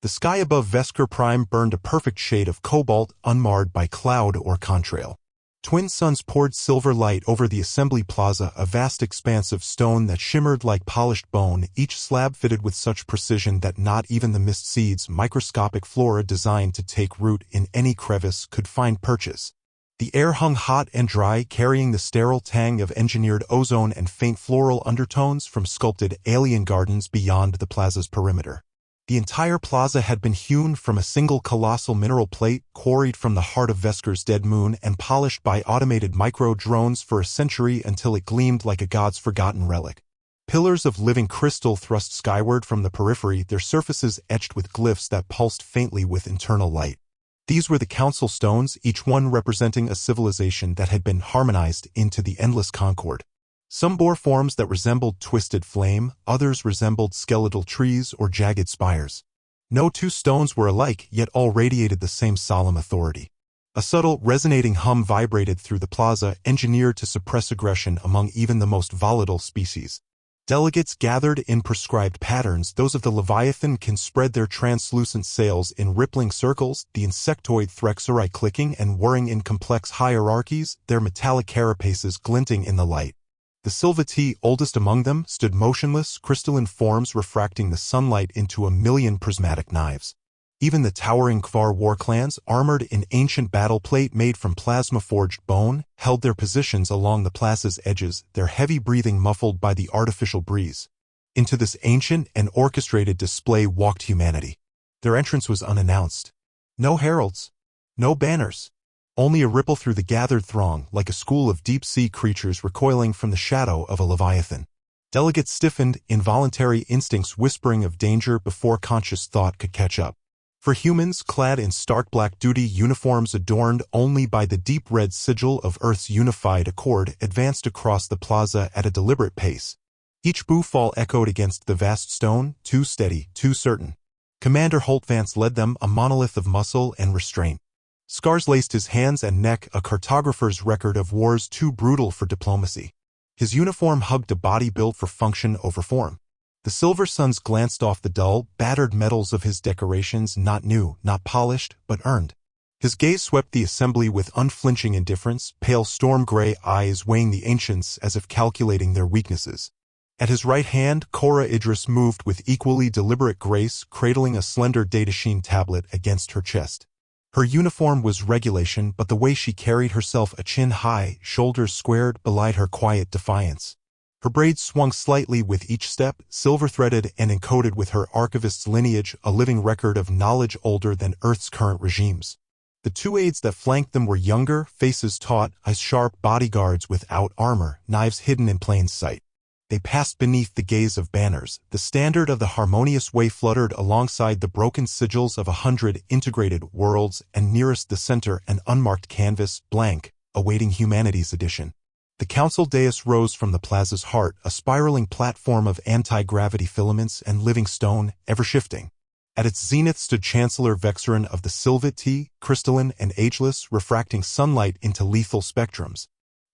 The sky above Vesker Prime burned a perfect shade of cobalt, unmarred by cloud or contrail. Twin suns poured silver light over the Assembly Plaza, a vast expanse of stone that shimmered like polished bone, each slab fitted with such precision that not even the mist seeds, microscopic flora designed to take root in any crevice, could find purchase. The air hung hot and dry, carrying the sterile tang of engineered ozone and faint floral undertones from sculpted alien gardens beyond the plaza's perimeter. The entire plaza had been hewn from a single colossal mineral plate, quarried from the heart of Vesker's dead moon and polished by automated micro-drones for a century until it gleamed like a god's forgotten relic. Pillars of living crystal thrust skyward from the periphery, their surfaces etched with glyphs that pulsed faintly with internal light. These were the council stones, each one representing a civilization that had been harmonized into the endless concord. Some bore forms that resembled twisted flame, others resembled skeletal trees or jagged spires. No two stones were alike, yet all radiated the same solemn authority. A subtle, resonating hum vibrated through the plaza, engineered to suppress aggression among even the most volatile species. Delegates gathered in prescribed patterns, those of the Leviathan can spread their translucent sails in rippling circles, the insectoid Threxeri clicking and whirring in complex hierarchies, their metallic carapaces glinting in the light. The Sylvati, oldest among them, stood motionless, crystalline forms refracting the sunlight into a million prismatic knives. Even the towering Kvar war clans, armored in ancient battle plate made from plasma-forged bone, held their positions along the plaza's edges, their heavy breathing muffled by the artificial breeze. Into this ancient and orchestrated display walked humanity. Their entrance was unannounced. No heralds. No banners. Only a ripple through the gathered throng, like a school of deep-sea creatures recoiling from the shadow of a leviathan. Delegates stiffened, involuntary instincts whispering of danger before conscious thought could catch up. For humans clad in stark black duty uniforms adorned only by the deep red sigil of Earth's unified accord advanced across the plaza at a deliberate pace. Each boofall echoed against the vast stone, too steady, too certain. Commander Holtvance led them, a monolith of muscle and restraint. Scars laced his hands and neck, a cartographer's record of wars too brutal for diplomacy. His uniform hugged a body built for function over form. The silver suns glanced off the dull, battered metals of his decorations, not new, not polished, but earned. His gaze swept the assembly with unflinching indifference, pale storm-gray eyes weighing the ancients as if calculating their weaknesses. At his right hand, Cora Idris moved with equally deliberate grace, cradling a slender datasheen tablet against her chest. Her uniform was regulation, but the way she carried herself, a chin high, shoulders squared, belied her quiet defiance. Her braids swung slightly with each step, silver-threaded and encoded with her archivist's lineage, a living record of knowledge older than Earth's current regimes. The two aides that flanked them were younger, faces taut, eyes sharp, bodyguards without armor, knives hidden in plain sight. They passed beneath the gaze of banners. The standard of the harmonious way fluttered alongside the broken sigils of 100 integrated worlds, and nearest the center an unmarked canvas, blank, awaiting humanity's edition. The council dais rose from the plaza's heart, a spiraling platform of anti-gravity filaments and living stone, ever-shifting. At its zenith stood Chancellor Vexerin of the Sylvati, crystalline and ageless, refracting sunlight into lethal spectrums.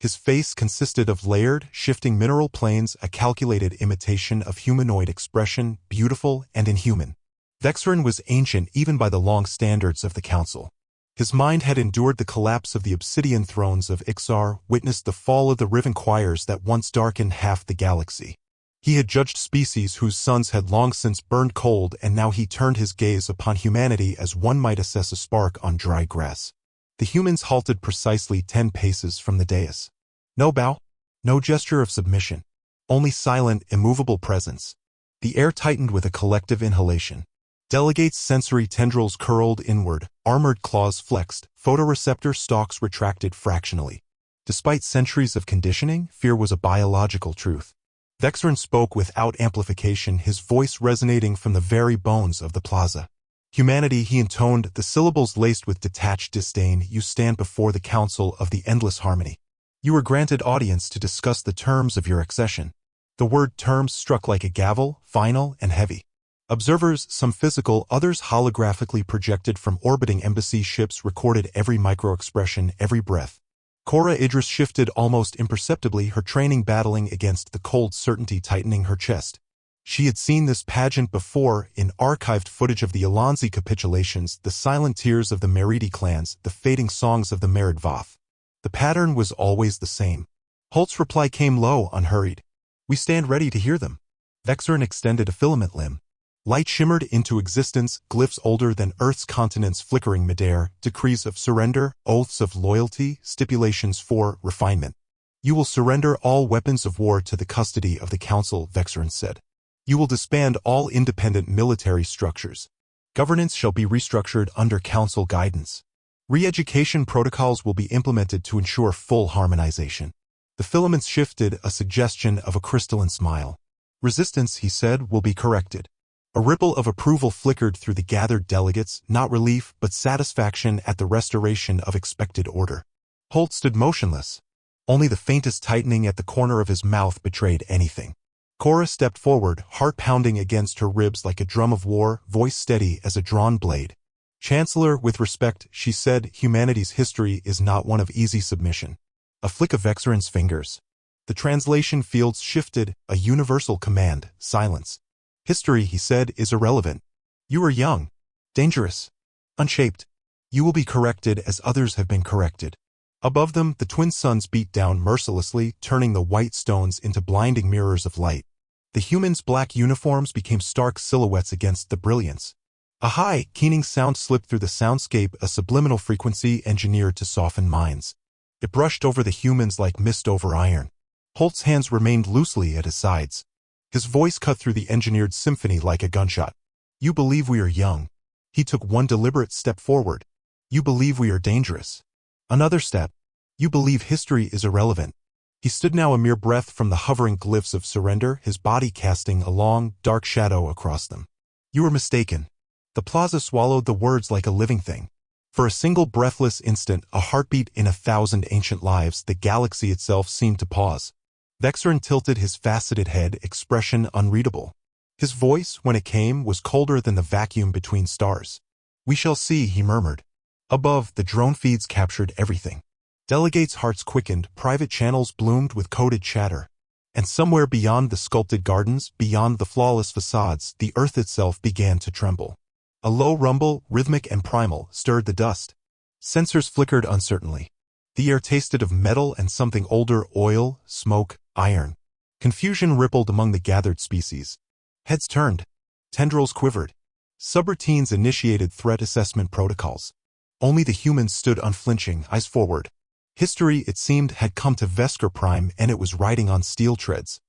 His face consisted of layered, shifting mineral planes, a calculated imitation of humanoid expression, beautiful and inhuman. Vexerin was ancient even by the long standards of the council. His mind had endured the collapse of the obsidian thrones of Ixar, witnessed the fall of the riven choirs that once darkened half the galaxy. He had judged species whose suns had long since burned cold, and now he turned his gaze upon humanity as one might assess a spark on dry grass. The humans halted precisely 10 paces from the dais. No bow, no gesture of submission, only silent, immovable presence. The air tightened with a collective inhalation. Delegates' sensory tendrils curled inward, armored claws flexed, photoreceptor stalks retracted fractionally. Despite centuries of conditioning, fear was a biological truth. Vexerin spoke without amplification, his voice resonating from the very bones of the plaza. Humanity, he intoned, the syllables laced with detached disdain, you stand before the council of the endless harmony. You were granted audience to discuss the terms of your accession. The word terms struck like a gavel, final and heavy. Observers, some physical, others holographically projected from orbiting embassy ships, recorded every micro-expression, every breath. Cora Idris shifted almost imperceptibly, her training battling against the cold certainty tightening her chest. She had seen this pageant before in archived footage of the Alonzi capitulations, the silent tears of the Meridi clans, the fading songs of the Merid Voth. The pattern was always the same. Holt's reply came low, unhurried. "We stand ready to hear them." Vexerin extended a filament limb. Light shimmered into existence, glyphs older than Earth's continents flickering midair, decrees of surrender, oaths of loyalty, stipulations for refinement. "You will surrender all weapons of war to the custody of the Council," Vexerin said. "You will disband all independent military structures. Governance shall be restructured under Council guidance. Re-education protocols will be implemented to ensure full harmonization." The filaments shifted, a suggestion of a crystalline smile. "Resistance," he said, "will be corrected." A ripple of approval flickered through the gathered delegates, not relief but satisfaction at the restoration of expected order. Holt stood motionless. Only the faintest tightening at the corner of his mouth betrayed anything. Cora stepped forward, heart pounding against her ribs like a drum of war, voice steady as a drawn blade. "Chancellor, with respect," she said, "humanity's history is not one of easy submission." A flick of Vexerin's fingers. The translation fields shifted, a universal command, silence. "History," he said, "is irrelevant. You are young, dangerous, unshaped. You will be corrected as others have been corrected." Above them, the twin suns beat down mercilessly, turning the white stones into blinding mirrors of light. The humans' black uniforms became stark silhouettes against the brilliance. A high, keening sound slipped through the soundscape, a subliminal frequency engineered to soften minds. It brushed over the humans like mist over iron. Holt's hands remained loosely at his sides. His voice cut through the engineered symphony like a gunshot. "You believe we are young." He took one deliberate step forward. "You believe we are dangerous." Another step. "You believe history is irrelevant." He stood now a mere breath from the hovering glyphs of surrender, his body casting a long, dark shadow across them. "You were mistaken." The plaza swallowed the words like a living thing. For a single breathless instant, a heartbeat in 1,000 ancient lives, the galaxy itself seemed to pause. Vexerin tilted his faceted head, expression unreadable. His voice, when it came, was colder than the vacuum between stars. "We shall see," he murmured. Above, the drone feeds captured everything. Delegates' hearts quickened, private channels bloomed with coded chatter. And somewhere beyond the sculpted gardens, beyond the flawless facades, the earth itself began to tremble. A low rumble, rhythmic and primal, stirred the dust. Sensors flickered uncertainly. The air tasted of metal and something older, oil, smoke, iron. Confusion rippled among the gathered species. Heads turned. Tendrils quivered. Subroutines initiated threat assessment protocols. Only the humans stood unflinching, eyes forward. History, it seemed, had come to Vesker Prime, and it was riding on steel treads.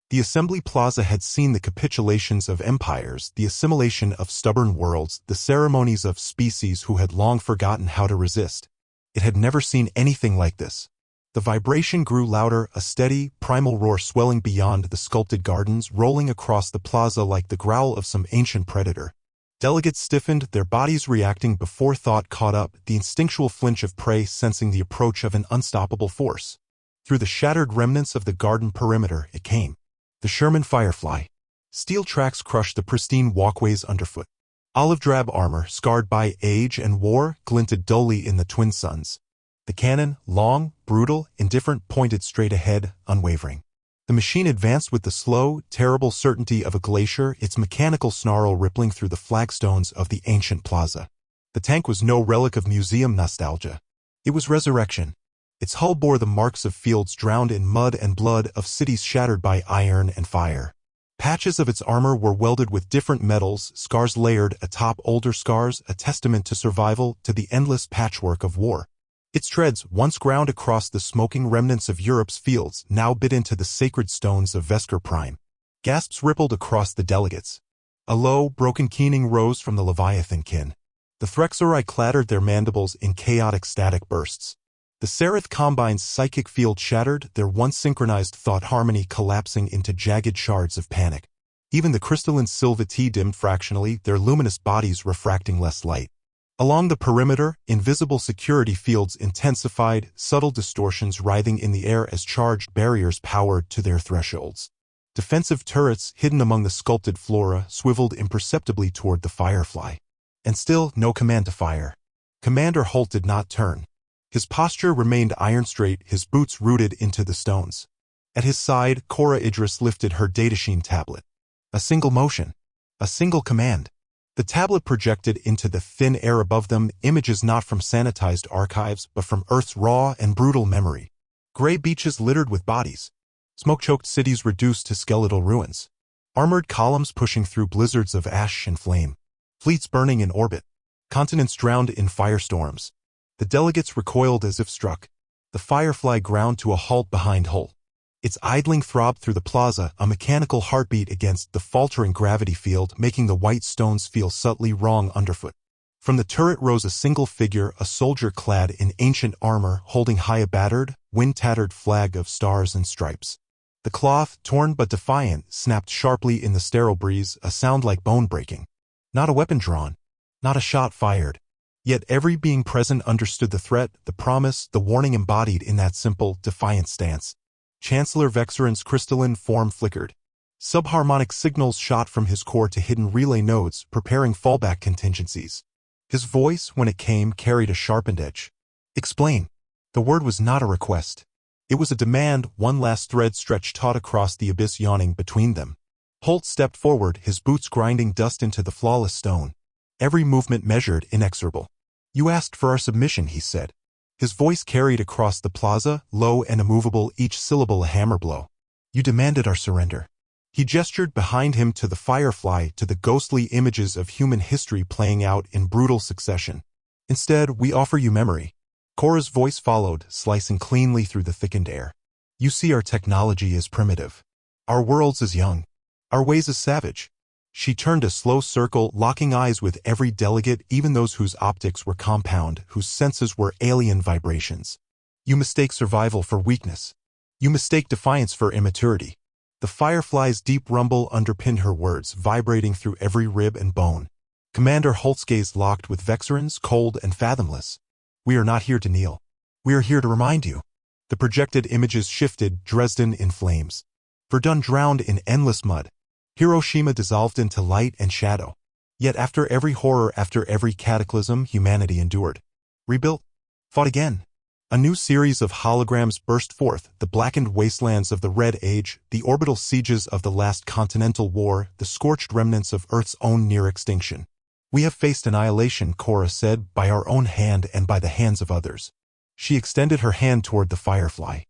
The Assembly Plaza had seen the capitulations of empires, the assimilation of stubborn worlds, the ceremonies of species who had long forgotten how to resist. It had never seen anything like this. The vibration grew louder, a steady, primal roar swelling beyond the sculpted gardens, rolling across the plaza like the growl of some ancient predator. Delegates stiffened, their bodies reacting before thought caught up, the instinctual flinch of prey sensing the approach of an unstoppable force. Through the shattered remnants of the garden perimeter, it came. The Sherman Firefly. Steel tracks crushed the pristine walkways underfoot. Olive-drab armor, scarred by age and war, glinted dully in the twin suns. The cannon, long, brutal, indifferent, pointed straight ahead, unwavering. The machine advanced with the slow, terrible certainty of a glacier, its mechanical snarl rippling through the flagstones of the ancient plaza. The tank was no relic of museum nostalgia. It was resurrection. Its hull bore the marks of fields drowned in mud and blood, of cities shattered by iron and fire. Patches of its armor were welded with different metals, scars layered atop older scars, a testament to survival, to the endless patchwork of war. Its treads, once ground across the smoking remnants of Europe's fields, now bit into the sacred stones of Vesker Prime. Gasps rippled across the delegates. A low, broken keening rose from the Leviathan kin. The Threxori clattered their mandibles in chaotic static bursts. The Sereth Combine's psychic field shattered, their once synchronized thought harmony collapsing into jagged shards of panic. Even the crystalline Sylvati dimmed fractionally, their luminous bodies refracting less light. Along the perimeter, invisible security fields intensified, subtle distortions writhing in the air as charged barriers powered to their thresholds. Defensive turrets, hidden among the sculpted flora, swiveled imperceptibly toward the Firefly. And still, no command to fire. Commander Holt did not turn. His posture remained iron-straight, his boots rooted into the stones. At his side, Cora Idris lifted her datasheen tablet. A single motion. A single command. The tablet projected into the thin air above them images not from sanitized archives but from Earth's raw and brutal memory. Gray beaches littered with bodies. Smoke-choked cities reduced to skeletal ruins. Armored columns pushing through blizzards of ash and flame. Fleets burning in orbit. Continents drowned in firestorms. The delegates recoiled as if struck. The Firefly ground to a halt behind Hull. Its idling throbbed through the plaza, a mechanical heartbeat against the faltering gravity field, making the white stones feel subtly wrong underfoot. From the turret rose a single figure, a soldier clad in ancient armor, holding high a battered, wind-tattered flag of stars and stripes. The cloth, torn but defiant, snapped sharply in the sterile breeze, a sound like bone breaking. Not a weapon drawn. Not a shot fired. Yet every being present understood the threat, the promise, the warning embodied in that simple, defiant stance. Chancellor Vexeran's crystalline form flickered. Subharmonic signals shot from his core to hidden relay nodes, preparing fallback contingencies. His voice, when it came, carried a sharpened edge. Explain. The word was not a request. It was a demand, one last thread stretched taut across the abyss yawning between them. Holt stepped forward, his boots grinding dust into the flawless stone. Every movement measured, inexorable. You asked for our submission, he said. His voice carried across the plaza, low and immovable, each syllable a hammer blow. You demanded our surrender. He gestured behind him to the Firefly, to the ghostly images of human history playing out in brutal succession. Instead, we offer you memory. Cora's voice followed, slicing cleanly through the thickened air. You see, our technology is primitive. Our worlds is young. Our ways is savage. She turned a slow circle, locking eyes with every delegate, even those whose optics were compound, whose senses were alien vibrations. You mistake survival for weakness. You mistake defiance for immaturity. The Firefly's deep rumble underpinned her words, vibrating through every rib and bone. Commander Holt's gaze locked with Vexeran's, cold and fathomless. We are not here to kneel. We are here to remind you. The projected images shifted, Dresden in flames. Verdun drowned in endless mud. Hiroshima dissolved into light and shadow. Yet after every horror, after every cataclysm, humanity endured. Rebuilt. Fought again. A new series of holograms burst forth, the blackened wastelands of the Red Age, the orbital sieges of the last continental war, the scorched remnants of Earth's own near extinction. We have faced annihilation, Cora said, by our own hand and by the hands of others. She extended her hand toward the Firefly.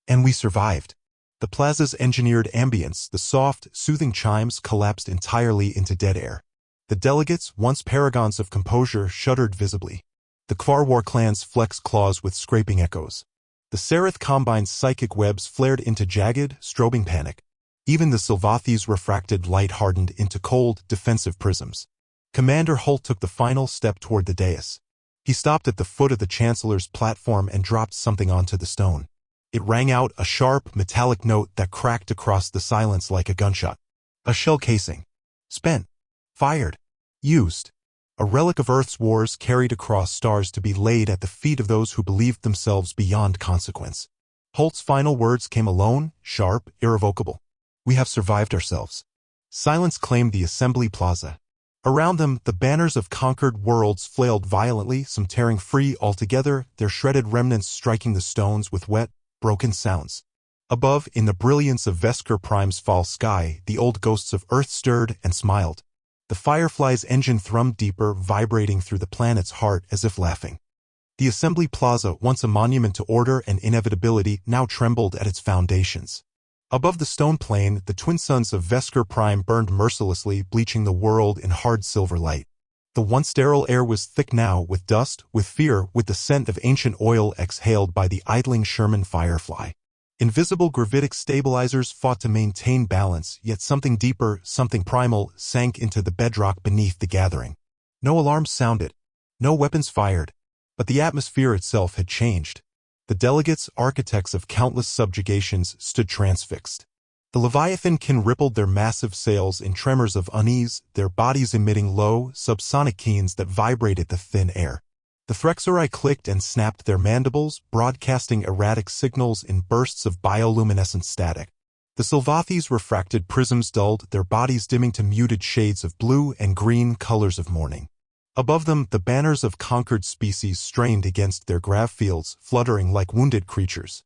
And we survived. The plaza's engineered ambience, the soft, soothing chimes, collapsed entirely into dead air. The delegates, once paragons of composure, shuddered visibly. The Kvarwar clans flexed claws with scraping echoes. The Sereth Combine's psychic webs flared into jagged, strobing panic. Even the Sylvathi's refracted light hardened into cold, defensive prisms. Commander Holt took the final step toward the dais. He stopped at the foot of the Chancellor's platform and dropped something onto the stone. It rang out, a sharp, metallic note that cracked across the silence like a gunshot. A shell casing. Spent. Fired. Used. A relic of Earth's wars carried across stars to be laid at the feet of those who believed themselves beyond consequence. Holt's final words came alone, sharp, irrevocable. We have survived ourselves. Silence claimed the Assembly Plaza. Around them, the banners of conquered worlds flailed violently, some tearing free altogether, their shredded remnants striking the stones with wet, broken sounds. Above, in the brilliance of Vesker Prime's fall sky, the old ghosts of Earth stirred and smiled. The Firefly's engine thrummed deeper, vibrating through the planet's heart as if laughing. The Assembly Plaza, once a monument to order and inevitability, now trembled at its foundations. Above the stone plain, the twin suns of Vesker Prime burned mercilessly, bleaching the world in hard silver light. The once sterile air was thick now with dust, with fear, with the scent of ancient oil exhaled by the idling Sherman Firefly. Invisible gravitic stabilizers fought to maintain balance, yet something deeper, something primal, sank into the bedrock beneath the gathering. No alarms sounded. No weapons fired. But the atmosphere itself had changed. The delegates, architects of countless subjugations, stood transfixed. The Leviathan-kin rippled their massive sails in tremors of unease, their bodies emitting low, subsonic keens that vibrated the thin air. The Threxori clicked and snapped their mandibles, broadcasting erratic signals in bursts of bioluminescent static. The Sylvathi's refracted prisms dulled, their bodies dimming to muted shades of blue and green, colors of morning. Above them, the banners of conquered species strained against their grav fields, fluttering like wounded creatures.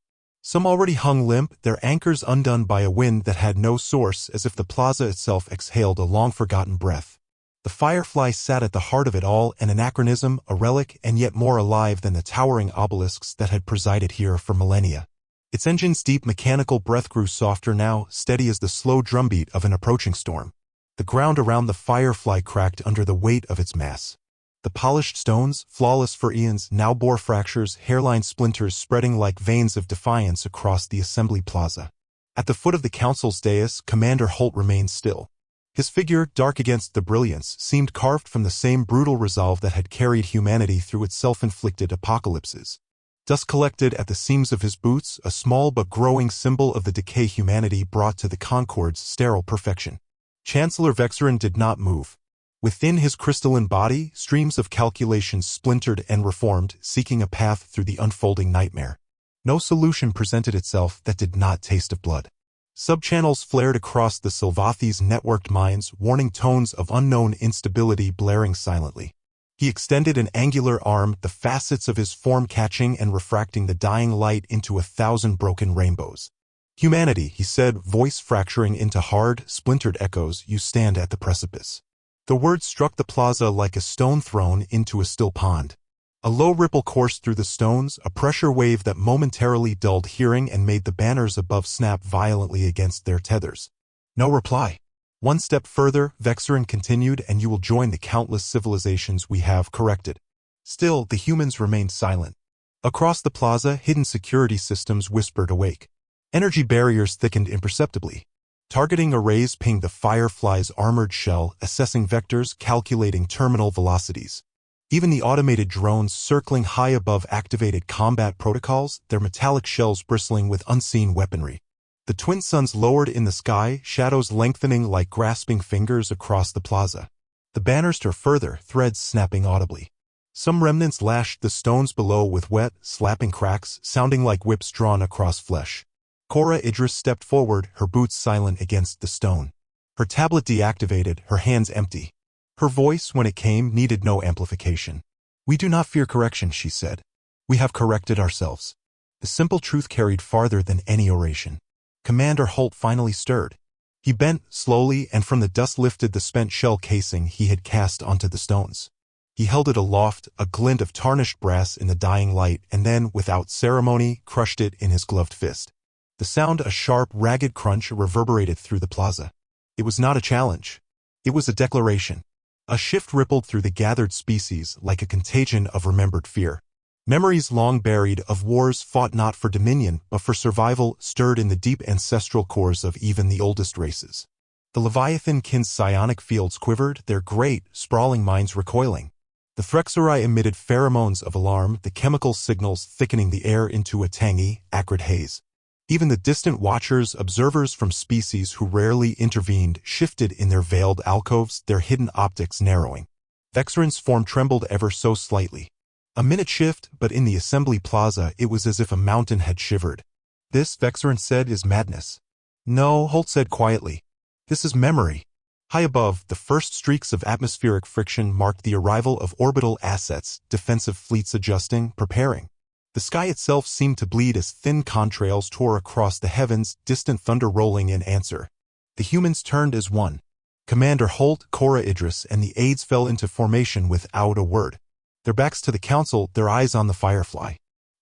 Some already hung limp, their anchors undone by a wind that had no source, as if the plaza itself exhaled a long-forgotten breath. The Firefly sat at the heart of it all, an anachronism, a relic, and yet more alive than the towering obelisks that had presided here for millennia. Its engine's deep mechanical breath grew softer now, steady as the slow drumbeat of an approaching storm. The ground around the Firefly cracked under the weight of its mass. The polished stones, flawless for eons, now bore fractures, hairline splinters spreading like veins of defiance across the Assembly Plaza. At the foot of the council's dais, Commander Holt remained still. His figure, dark against the brilliance, seemed carved from the same brutal resolve that had carried humanity through its self-inflicted apocalypses. Dust collected at the seams of his boots, a small but growing symbol of the decay humanity brought to the Concorde's sterile perfection. Chancellor Vexerin did not move. Within his crystalline body, streams of calculations splintered and reformed, seeking a path through the unfolding nightmare. No solution presented itself that did not taste of blood. Subchannels flared across the Sylvathi's networked minds, warning tones of unknown instability blaring silently. He extended an angular arm, the facets of his form catching and refracting the dying light into 1,000 broken rainbows. "Humanity," he said, voice fracturing into hard, splintered echoes, "you stand at the precipice." The words struck the plaza like a stone thrown into a still pond. A low ripple coursed through the stones, a pressure wave that momentarily dulled hearing and made the banners above snap violently against their tethers. No reply. "One step further," Vexerin continued, "and you will join the countless civilizations we have corrected." Still, the humans remained silent. Across the plaza, hidden security systems whispered awake. Energy barriers thickened imperceptibly. Targeting arrays pinged the Firefly's armored shell, assessing vectors, calculating terminal velocities. Even the automated drones circling high above activated combat protocols, their metallic shells bristling with unseen weaponry. The twin suns lowered in the sky, shadows lengthening like grasping fingers across the plaza. The banners tore further, threads snapping audibly. Some remnants lashed the stones below with wet, slapping cracks, sounding like whips drawn across flesh. Cora Idris stepped forward, her boots silent against the stone. Her tablet deactivated, her hands empty. Her voice, when it came, needed no amplification. "We do not fear correction," she said. "We have corrected ourselves." The simple truth carried farther than any oration. Commander Holt finally stirred. He bent slowly, and from the dust lifted the spent shell casing he had cast onto the stones. He held it aloft, a glint of tarnished brass in the dying light, and then, without ceremony, crushed it in his gloved fist. The sound, a sharp, ragged crunch, reverberated through the plaza. It was not a challenge. It was a declaration. A shift rippled through the gathered species like a contagion of remembered fear. Memories long buried of wars fought not for dominion but for survival stirred in the deep ancestral cores of even the oldest races. The Leviathan-kin's psionic fields quivered, their great, sprawling minds recoiling. The Threxerai emitted pheromones of alarm, the chemical signals thickening the air into a tangy, acrid haze. Even the distant watchers, observers from species who rarely intervened, shifted in their veiled alcoves, their hidden optics narrowing. Vexerin's form trembled ever so slightly. A minute shift, but in the Assembly Plaza it was as if a mountain had shivered. "This," Vexerin said, "is madness." "No," Holt said quietly. "This is memory." High above, the first streaks of atmospheric friction marked the arrival of orbital assets, defensive fleets adjusting, preparing. The sky itself seemed to bleed as thin contrails tore across the heavens, distant thunder rolling in answer. The humans turned as one. Commander Holt, Cora Idris, and the aides fell into formation without a word. Their backs to the council, their eyes on the Firefly.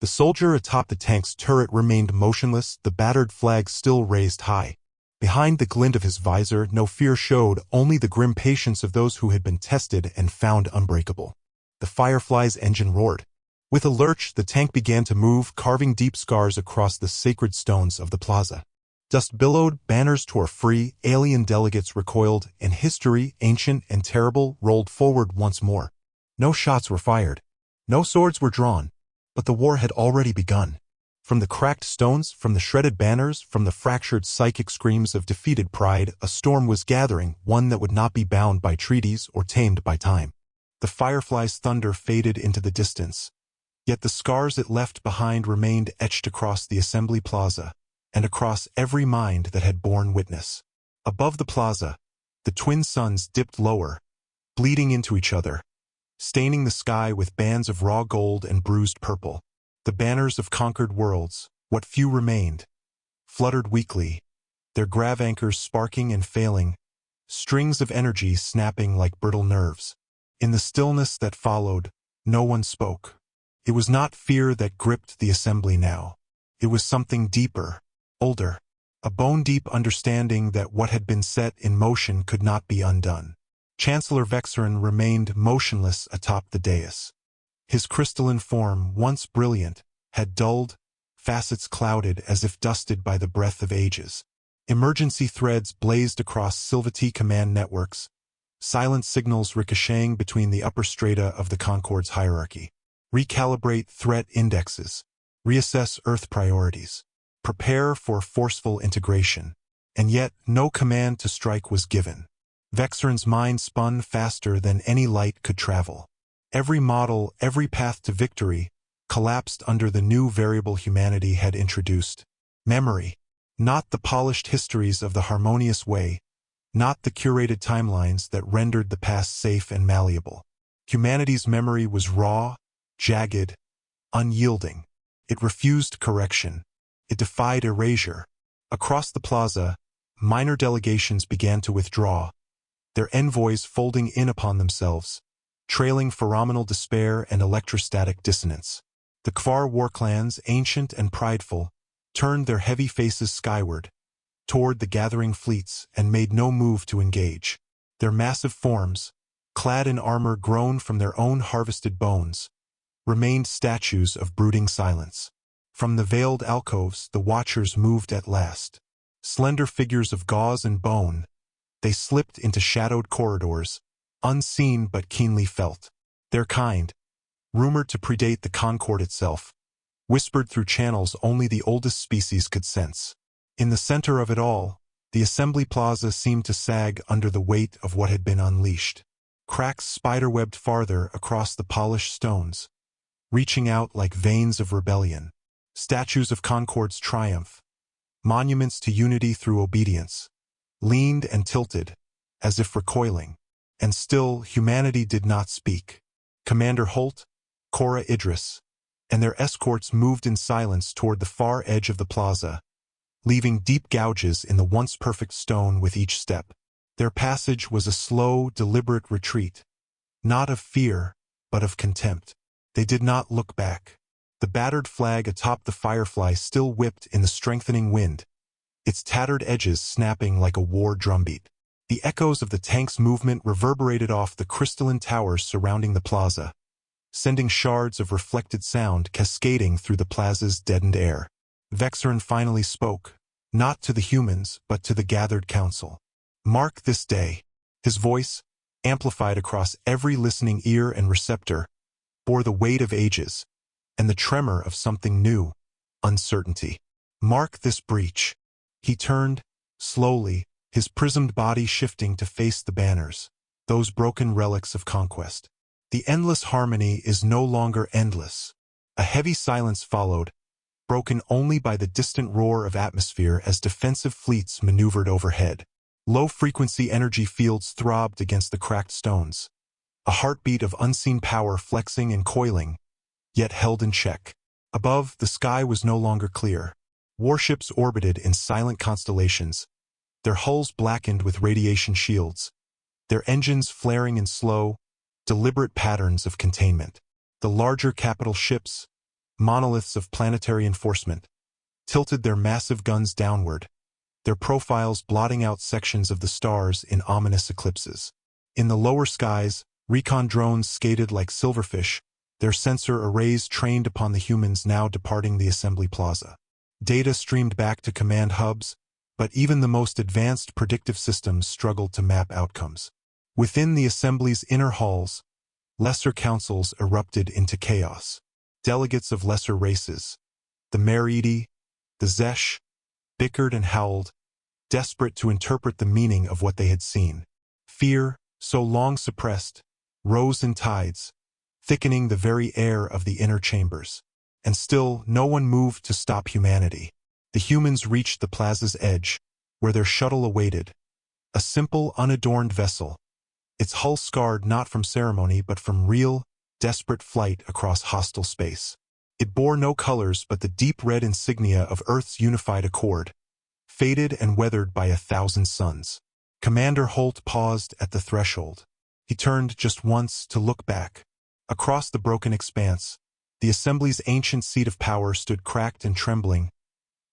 The soldier atop the tank's turret remained motionless, the battered flag still raised high. Behind the glint of his visor, no fear showed, only the grim patience of those who had been tested and found unbreakable. The Firefly's engine roared. With a lurch, the tank began to move, carving deep scars across the sacred stones of the plaza. Dust billowed, banners tore free, alien delegates recoiled, and history, ancient and terrible, rolled forward once more. No shots were fired. No swords were drawn. But the war had already begun. From the cracked stones, from the shredded banners, from the fractured psychic screams of defeated pride, a storm was gathering, one that would not be bound by treaties or tamed by time. The Firefly's thunder faded into the distance. Yet the scars it left behind remained etched across the Assembly Plaza, and across every mind that had borne witness. Above the plaza, the twin suns dipped lower, bleeding into each other, staining the sky with bands of raw gold and bruised purple. The banners of conquered worlds, What few remained fluttered weakly, their grav anchors sparking and failing, strings of energy snapping like brittle nerves. In the stillness that followed, no one spoke. It was not fear that gripped the assembly now. It was something deeper, older, a bone-deep understanding that what had been set in motion could not be undone. Chancellor Vexerin remained motionless atop the dais. His crystalline form, once brilliant, had dulled, facets clouded as if dusted by the breath of ages. Emergency threads blazed across Silvati command networks, silent signals ricocheting between the upper strata of the Concord's hierarchy. Recalibrate threat indexes. Reassess Earth priorities. Prepare for forceful integration. And yet, no command to strike was given. Vexerin's mind spun faster than any light could travel. Every model, every path to victory, collapsed under the new variable humanity had introduced. Memory. Not the polished histories of the harmonious way, not the curated timelines that rendered the past safe and malleable. Humanity's memory was raw, jagged, unyielding. It refused correction. It defied erasure. Across the plaza, minor delegations began to withdraw, their envoys folding in upon themselves, trailing phenomenal despair and electrostatic dissonance. The Kvar war clans, ancient and prideful, turned their heavy faces skyward, toward the gathering fleets, and made no move to engage. Their massive forms, clad in armor grown from their own harvested bones, remained statues of brooding silence. From the veiled alcoves, the watchers moved at last. Slender figures of gauze and bone, they slipped into shadowed corridors, unseen but keenly felt. Their kind, rumored to predate the Concord itself, whispered through channels only the oldest species could sense. In the center of it all, the Assembly Plaza seemed to sag under the weight of what had been unleashed. Cracks spiderwebbed farther across the polished stones, reaching out like veins of rebellion. Statues of Concord's triumph, monuments to unity through obedience, leaned and tilted, as if recoiling. And still, humanity did not speak. Commander Holt, Cora Idris, and their escorts moved in silence toward the far edge of the plaza, leaving deep gouges in the once perfect stone with each step. Their passage was a slow, deliberate retreat, not of fear, but of contempt. They did not look back. The battered flag atop the Firefly still whipped in the strengthening wind, its tattered edges snapping like a war drumbeat. The echoes of the tank's movement reverberated off the crystalline towers surrounding the plaza, sending shards of reflected sound cascading through the plaza's deadened air. Vexerin finally spoke, not to the humans, but to the gathered council. Mark this day. His voice, amplified across every listening ear and receptor, bore the weight of ages, and the tremor of something new, uncertainty. Mark this breach. He turned, slowly, his prismed body shifting to face the banners, those broken relics of conquest. The endless harmony is no longer endless. A heavy silence followed, broken only by the distant roar of atmosphere as defensive fleets maneuvered overhead. Low-frequency energy fields throbbed against the cracked stones, a heartbeat of unseen power flexing and coiling, yet held in check. Above, the sky was no longer clear. Warships orbited in silent constellations, their hulls blackened with radiation shields, their engines flaring in slow, deliberate patterns of containment. The larger capital ships, monoliths of planetary enforcement, tilted their massive guns downward, their profiles blotting out sections of the stars in ominous eclipses. In the lower skies, recon drones skated like silverfish, their sensor arrays trained upon the humans now departing the Assembly Plaza. Data streamed back to command hubs, but even the most advanced predictive systems struggled to map outcomes. Within the Assembly's inner halls, lesser councils erupted into chaos. Delegates of lesser races, the Meridi, the Zesh, bickered and howled, desperate to interpret the meaning of what they had seen. Fear, so long suppressed, rose in tides, thickening the very air of the inner chambers. And still, no one moved to stop humanity. The humans reached the plaza's edge, where their shuttle awaited, a simple, unadorned vessel, its hull scarred not from ceremony but from real, desperate flight across hostile space. It bore no colors but the deep red insignia of Earth's unified accord, faded and weathered by 1,000 suns. Commander Holt paused at the threshold. He turned just once to look back. Across the broken expanse, the Assembly's ancient seat of power stood cracked and trembling,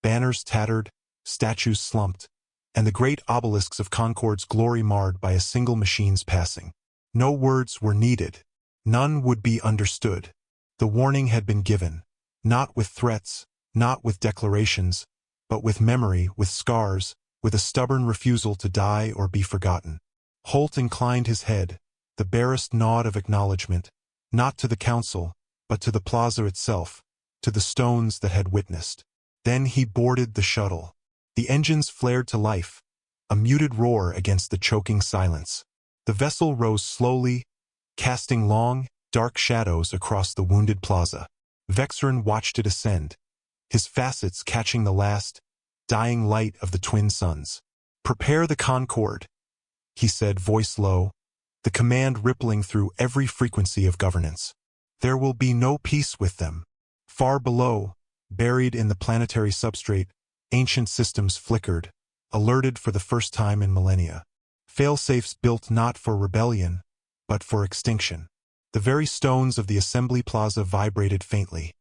banners tattered, statues slumped, and the great obelisks of Concord's glory marred by a single machine's passing. No words were needed. None would be understood. The warning had been given, not with threats, not with declarations, but with memory, with scars, with a stubborn refusal to die or be forgotten. Holt inclined his head, the barest nod of acknowledgement, not to the council, but to the plaza itself, to the stones that had witnessed. Then he boarded the shuttle. The engines flared to life, a muted roar against the choking silence. The vessel rose slowly, casting long, dark shadows across the wounded plaza. Vexern watched it ascend, his facets catching the last, dying light of the twin suns. "Prepare the Concorde," he said, voice low, the command rippling through every frequency of governance. "There will be no peace with them." Far below, buried in the planetary substrate, ancient systems flickered, alerted for the first time in millennia. Failsafes built not for rebellion, but for extinction. The very stones of the Assembly Plaza vibrated faintly.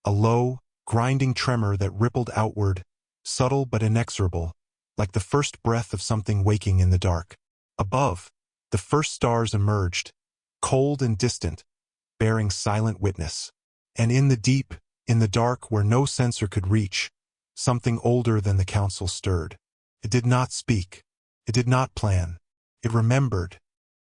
A low, grinding tremor that rippled outward, subtle but inexorable, like the first breath of something waking in the dark. Above, the first stars emerged, cold and distant, bearing silent witness. And in the deep, in the dark where no sensor could reach, something older than the council stirred. It did not speak. It did not plan. It remembered.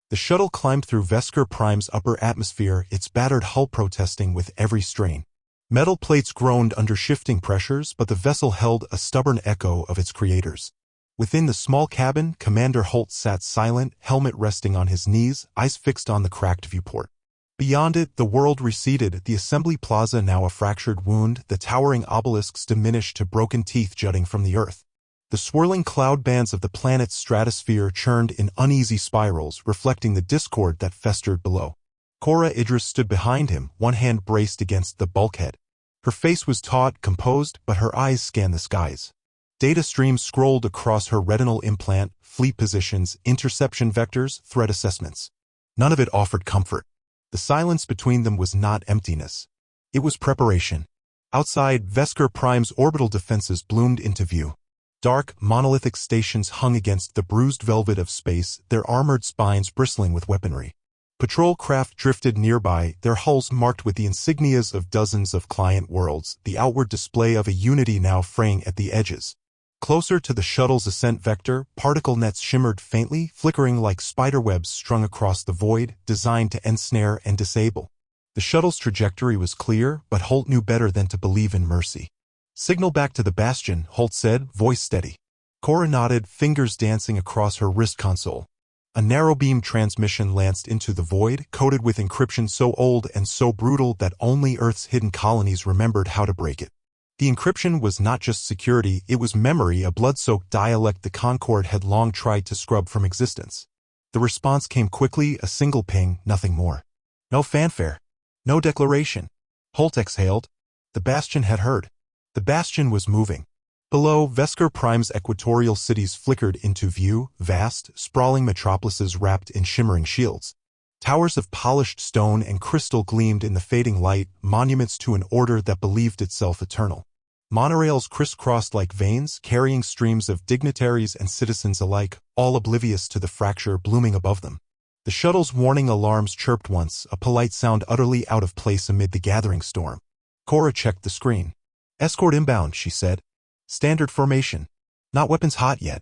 The shuttle climbed through Vesker Prime's upper atmosphere, its battered hull protesting with every strain. Metal plates groaned under shifting pressures, but the vessel held a stubborn echo of its creators. Within the small cabin, Commander Holt sat silent, helmet resting on his knees, eyes fixed on the cracked viewport. Beyond it, the world receded, the Assembly Plaza now a fractured wound, the towering obelisks diminished to broken teeth jutting from the earth. The swirling cloud bands of the planet's stratosphere churned in uneasy spirals, reflecting the discord that festered below. Cora Idris stood behind him, one hand braced against the bulkhead. Her face was taut, composed, but her eyes scanned the skies. Data streams scrolled across her retinal implant, fleet positions, interception vectors, threat assessments. None of it offered comfort. The silence between them was not emptiness. It was preparation. Outside, Vesker Prime's orbital defenses bloomed into view. Dark, monolithic stations hung against the bruised velvet of space, their armored spines bristling with weaponry. Patrol craft drifted nearby, their hulls marked with the insignias of dozens of client worlds, the outward display of a unity now fraying at the edges. Closer to the shuttle's ascent vector, particle nets shimmered faintly, flickering like spiderwebs strung across the void, designed to ensnare and disable. The shuttle's trajectory was clear, but Holt knew better than to believe in mercy. "Signal back to the Bastion," Holt said, voice steady. Cora nodded, fingers dancing across her wrist console. A narrow-beam transmission lanced into the void, coated with encryption so old and so brutal that only Earth's hidden colonies remembered how to break it. The encryption was not just security, it was memory, a blood-soaked dialect the Concorde had long tried to scrub from existence. The response came quickly, a single ping, nothing more. No fanfare. No declaration. Holt exhaled. The Bastion had heard. The Bastion was moving. Below, Vesker Prime's equatorial cities flickered into view, vast, sprawling metropolises wrapped in shimmering shields. Towers of polished stone and crystal gleamed in the fading light, monuments to an order that believed itself eternal. Monorails crisscrossed like veins, carrying streams of dignitaries and citizens alike, all oblivious to the fracture blooming above them. The shuttle's warning alarms chirped once, a polite sound utterly out of place amid the gathering storm. Cora checked the screen. "Escort inbound," she said. "Standard formation. Not weapons hot yet."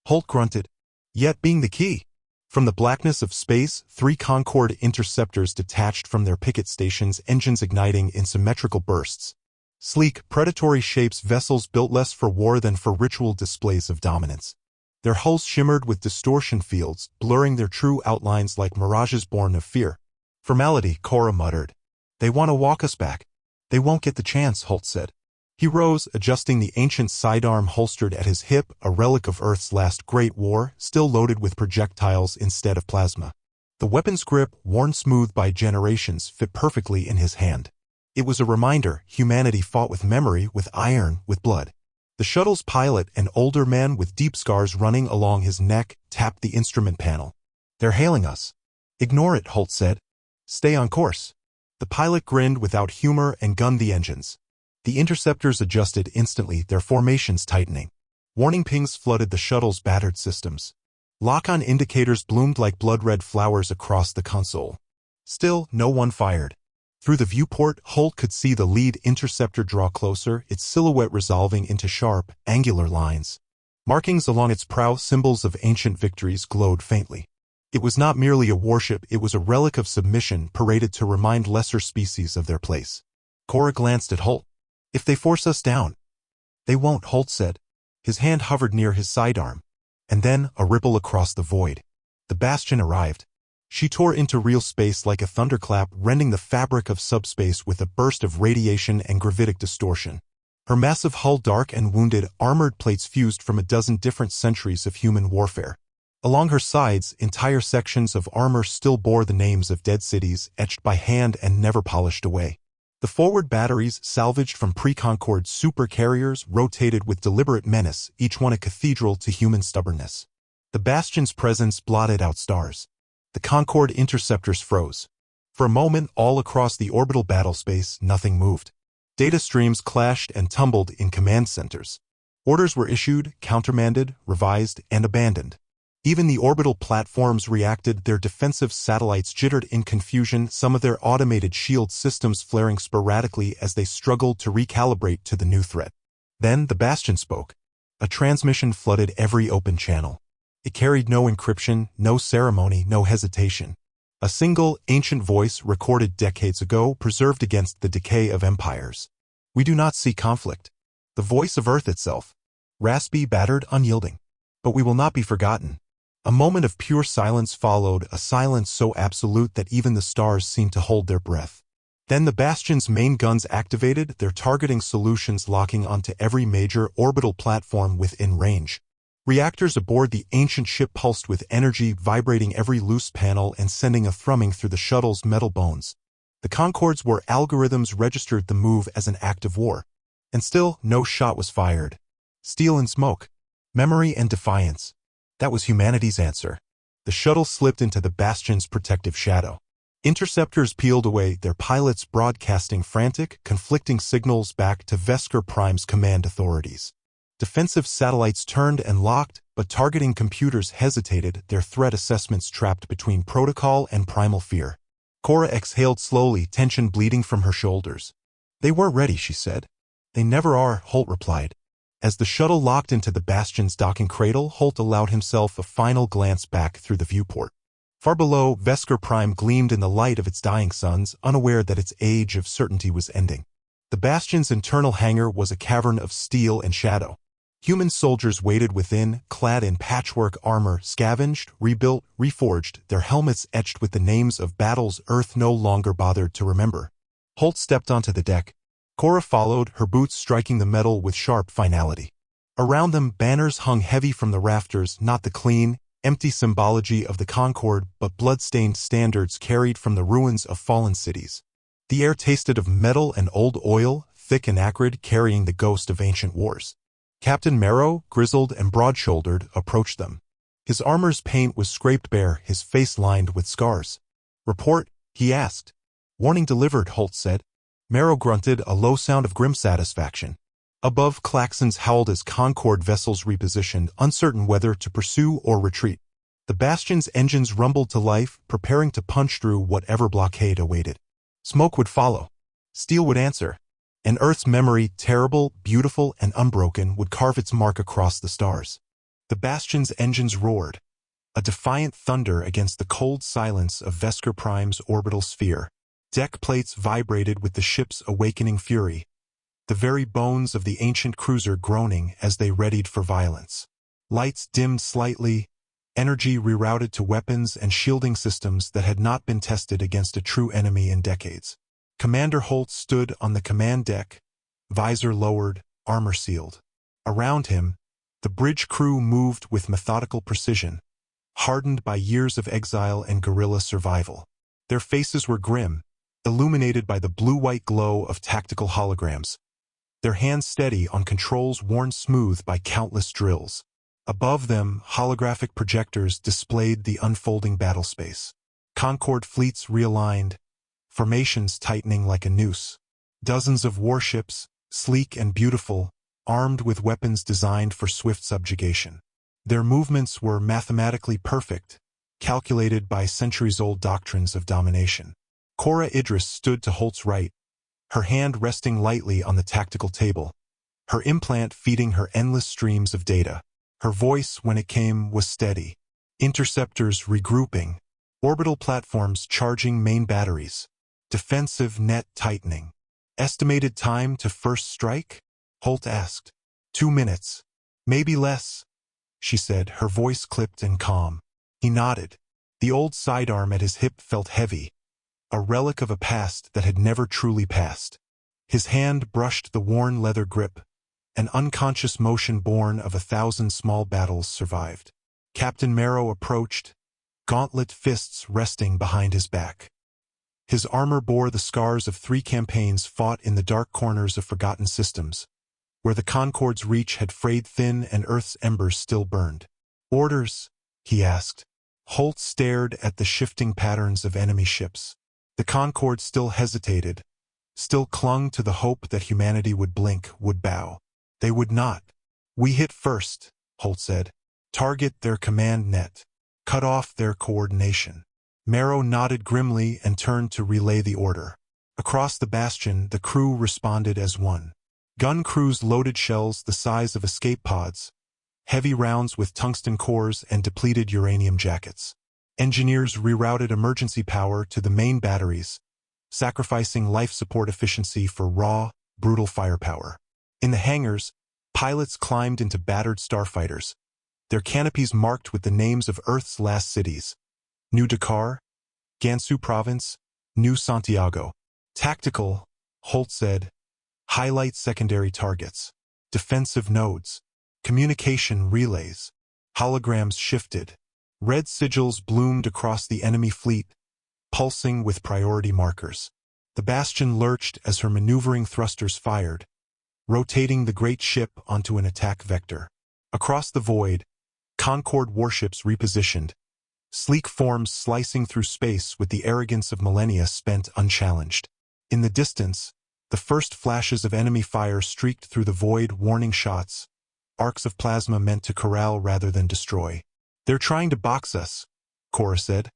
Holt grunted. Yet being the key. From the blackness of space, 3 Concorde interceptors detached from their picket stations, engines igniting in symmetrical bursts. Sleek, predatory shapes, vessels built less for war than for ritual displays of dominance. Their hulls shimmered with distortion fields, blurring their true outlines like mirages born of fear. "Formality," Cora muttered. "They want to walk us back." "They won't get the chance," Holt said. He rose, adjusting the ancient sidearm holstered at his hip, a relic of Earth's last great war, still loaded with projectiles instead of plasma. The weapon's grip, worn smooth by generations, fit perfectly in his hand. It was a reminder humanity fought with memory, with iron, with blood. The shuttle's pilot, an older man with deep scars running along his neck, tapped the instrument panel. "They're hailing us." "Ignore it," Holt said. "Stay on course." The pilot grinned without humor and gunned the engines. The interceptors adjusted instantly, their formations tightening. Warning pings flooded the shuttle's battered systems. Lock-on indicators bloomed like blood-red flowers across the console. Still, no one fired. Through the viewport, Holt could see the lead interceptor draw closer, its silhouette resolving into sharp, angular lines. Markings along its prow, symbols of ancient victories, glowed faintly. It was not merely a warship, it was a relic of submission paraded to remind lesser species of their place. Cora glanced at Holt. "If they force us down." "They won't," Holt said. His hand hovered near his sidearm. And then, a ripple across the void. The Bastion arrived. She tore into real space like a thunderclap, rending the fabric of subspace with a burst of radiation and gravitic distortion. Her massive hull, dark and wounded, armored plates fused from a dozen different centuries of human warfare. Along her sides, entire sections of armor still bore the names of dead cities, etched by hand and never polished away. The forward batteries, salvaged from pre-Concorde supercarriers, rotated with deliberate menace, each one a cathedral to human stubbornness. The Bastion's presence blotted out stars. The Concorde interceptors froze. For a moment, all across the orbital battlespace, nothing moved. Data streams clashed and tumbled in command centers. Orders were issued, countermanded, revised, and abandoned. Even the orbital platforms reacted, their defensive satellites jittered in confusion, some of their automated shield systems flaring sporadically as they struggled to recalibrate to the new threat. Then the Bastion spoke. A transmission flooded every open channel. It carried no encryption, no ceremony, no hesitation. A single, ancient voice recorded decades ago, preserved against the decay of empires. "We do not see conflict." The voice of Earth itself. Raspy, battered, unyielding. "But we will not be forgotten." A moment of pure silence followed, a silence so absolute that even the stars seemed to hold their breath. Then the Bastion's main guns activated, their targeting solutions locking onto every major orbital platform within range. Reactors aboard the ancient ship pulsed with energy, vibrating every loose panel and sending a thrumming through the shuttle's metal bones. The Concords where algorithms registered the move as an act of war. And still, no shot was fired. Steel and smoke. Memory and defiance. That was humanity's answer. The shuttle slipped into the Bastion's protective shadow. Interceptors peeled away, their pilots broadcasting frantic, conflicting signals back to Vesker Prime's command authorities. Defensive satellites turned and locked, but targeting computers hesitated, their threat assessments trapped between protocol and primal fear. Cora exhaled slowly, tension bleeding from her shoulders. "They weren't ready," she said. "They never are," Holt replied. As the shuttle locked into the Bastion's docking cradle, Holt allowed himself a final glance back through the viewport. Far below, Vesker Prime gleamed in the light of its dying suns, unaware that its age of certainty was ending. The Bastion's internal hangar was a cavern of steel and shadow. Human soldiers waited within, clad in patchwork armor, scavenged, rebuilt, reforged, their helmets etched with the names of battles Earth no longer bothered to remember. Holt stepped onto the deck. Cora followed, her boots striking the metal with sharp finality. Around them, banners hung heavy from the rafters, not the clean, empty symbology of the Concorde, but blood-stained standards carried from the ruins of fallen cities. The air tasted of metal and old oil, thick and acrid, carrying the ghost of ancient wars. Captain Marrow, grizzled and broad-shouldered, approached them. His armor's paint was scraped bare, his face lined with scars. "Report?" he asked. "Warning delivered," Holt said. Marrow grunted, a low sound of grim satisfaction. Above, klaxons howled as Concorde vessels repositioned, uncertain whether to pursue or retreat. The Bastion's engines rumbled to life, preparing to punch through whatever blockade awaited. Smoke would follow. Steel would answer. And Earth's memory, terrible, beautiful, and unbroken, would carve its mark across the stars. The Bastion's engines roared. A defiant thunder against the cold silence of Vesker Prime's orbital sphere. Deck plates vibrated with the ship's awakening fury. The very bones of the ancient cruiser groaning as they readied for violence. Lights dimmed slightly, energy rerouted to weapons and shielding systems that had not been tested against a true enemy in decades. Commander Holt stood on the command deck, visor lowered, armor sealed. Around him, the bridge crew moved with methodical precision, hardened by years of exile and guerrilla survival. Their faces were grim, illuminated by the blue-white glow of tactical holograms, their hands steady on controls worn smooth by countless drills. Above them, holographic projectors displayed the unfolding battlespace. Concord fleets realigned, formations tightening like a noose. Dozens of warships, sleek and beautiful, armed with weapons designed for swift subjugation. Their movements were mathematically perfect, calculated by centuries-old doctrines of domination. Cora Idris stood to Holt's right, her hand resting lightly on the tactical table, her implant feeding her endless streams of data. Her voice, when it came, was steady. Interceptors regrouping, orbital platforms charging main batteries, defensive net tightening. Estimated time to first strike? Holt asked. 2 minutes. Maybe less, she said, her voice clipped and calm. He nodded. The old sidearm at his hip felt heavy, a relic of a past that had never truly passed. His hand brushed the worn leather grip, an unconscious motion born of 1,000 small battles survived. Captain Marrow approached, gauntlet fists resting behind his back. His armor bore the scars of 3 campaigns fought in the dark corners of forgotten systems, where the Concord's reach had frayed thin and Earth's embers still burned. Orders? He asked. Holt stared at the shifting patterns of enemy ships. The Concorde still hesitated, still clung to the hope that humanity would blink, would bow. They would not. We hit first, Holt said. Target their command net. Cut off their coordination. Marrow nodded grimly and turned to relay the order. Across the bastion, the crew responded as one. Gun crews loaded shells the size of escape pods, heavy rounds with tungsten cores and depleted uranium jackets. Engineers rerouted emergency power to the main batteries, sacrificing life support efficiency for raw, brutal firepower. In the hangars, pilots climbed into battered starfighters, their canopies marked with the names of Earth's last cities: New Dakar, Gansu Province, New Santiago. Tactical, Holt said. Highlight secondary targets, defensive nodes, communication relays. Holograms shifted. Red sigils bloomed across the enemy fleet, pulsing with priority markers. The bastion lurched as her maneuvering thrusters fired, rotating the great ship onto an attack vector. Across the void, Concorde warships repositioned, sleek forms slicing through space with the arrogance of millennia spent unchallenged. In the distance, the first flashes of enemy fire streaked through the void, warning shots, arcs of plasma meant to corral rather than destroy. They're trying to box us, Cora said,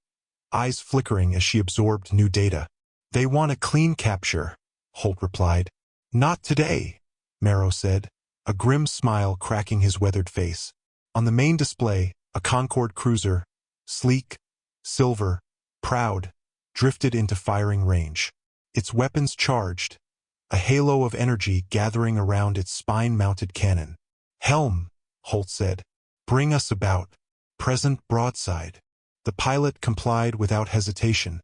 eyes flickering as she absorbed new data. They want a clean capture, Holt replied. Not today, Marrow said, a grim smile cracking his weathered face. On the main display, a Concorde cruiser, sleek, silver, proud, drifted into firing range. Its weapons charged, a halo of energy gathering around its spine-mounted cannon. Helm, Holt said. Bring us about. Present broadside. The pilot complied without hesitation,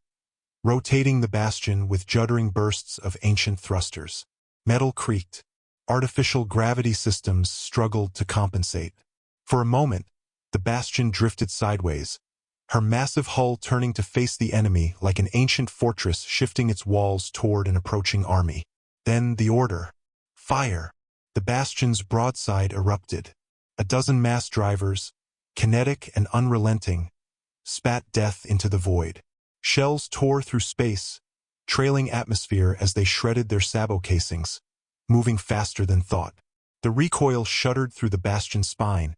rotating the bastion with juddering bursts of ancient thrusters. Metal creaked. Artificial gravity systems struggled to compensate. For a moment, the bastion drifted sideways, her massive hull turning to face the enemy like an ancient fortress shifting its walls toward an approaching army. Then the order. Fire. The bastion's broadside erupted. A dozen mass drivers, kinetic and unrelenting, spat death into the void. Shells tore through space, trailing atmosphere as they shredded their sabot casings, moving faster than thought. The recoil shuddered through the bastion's spine,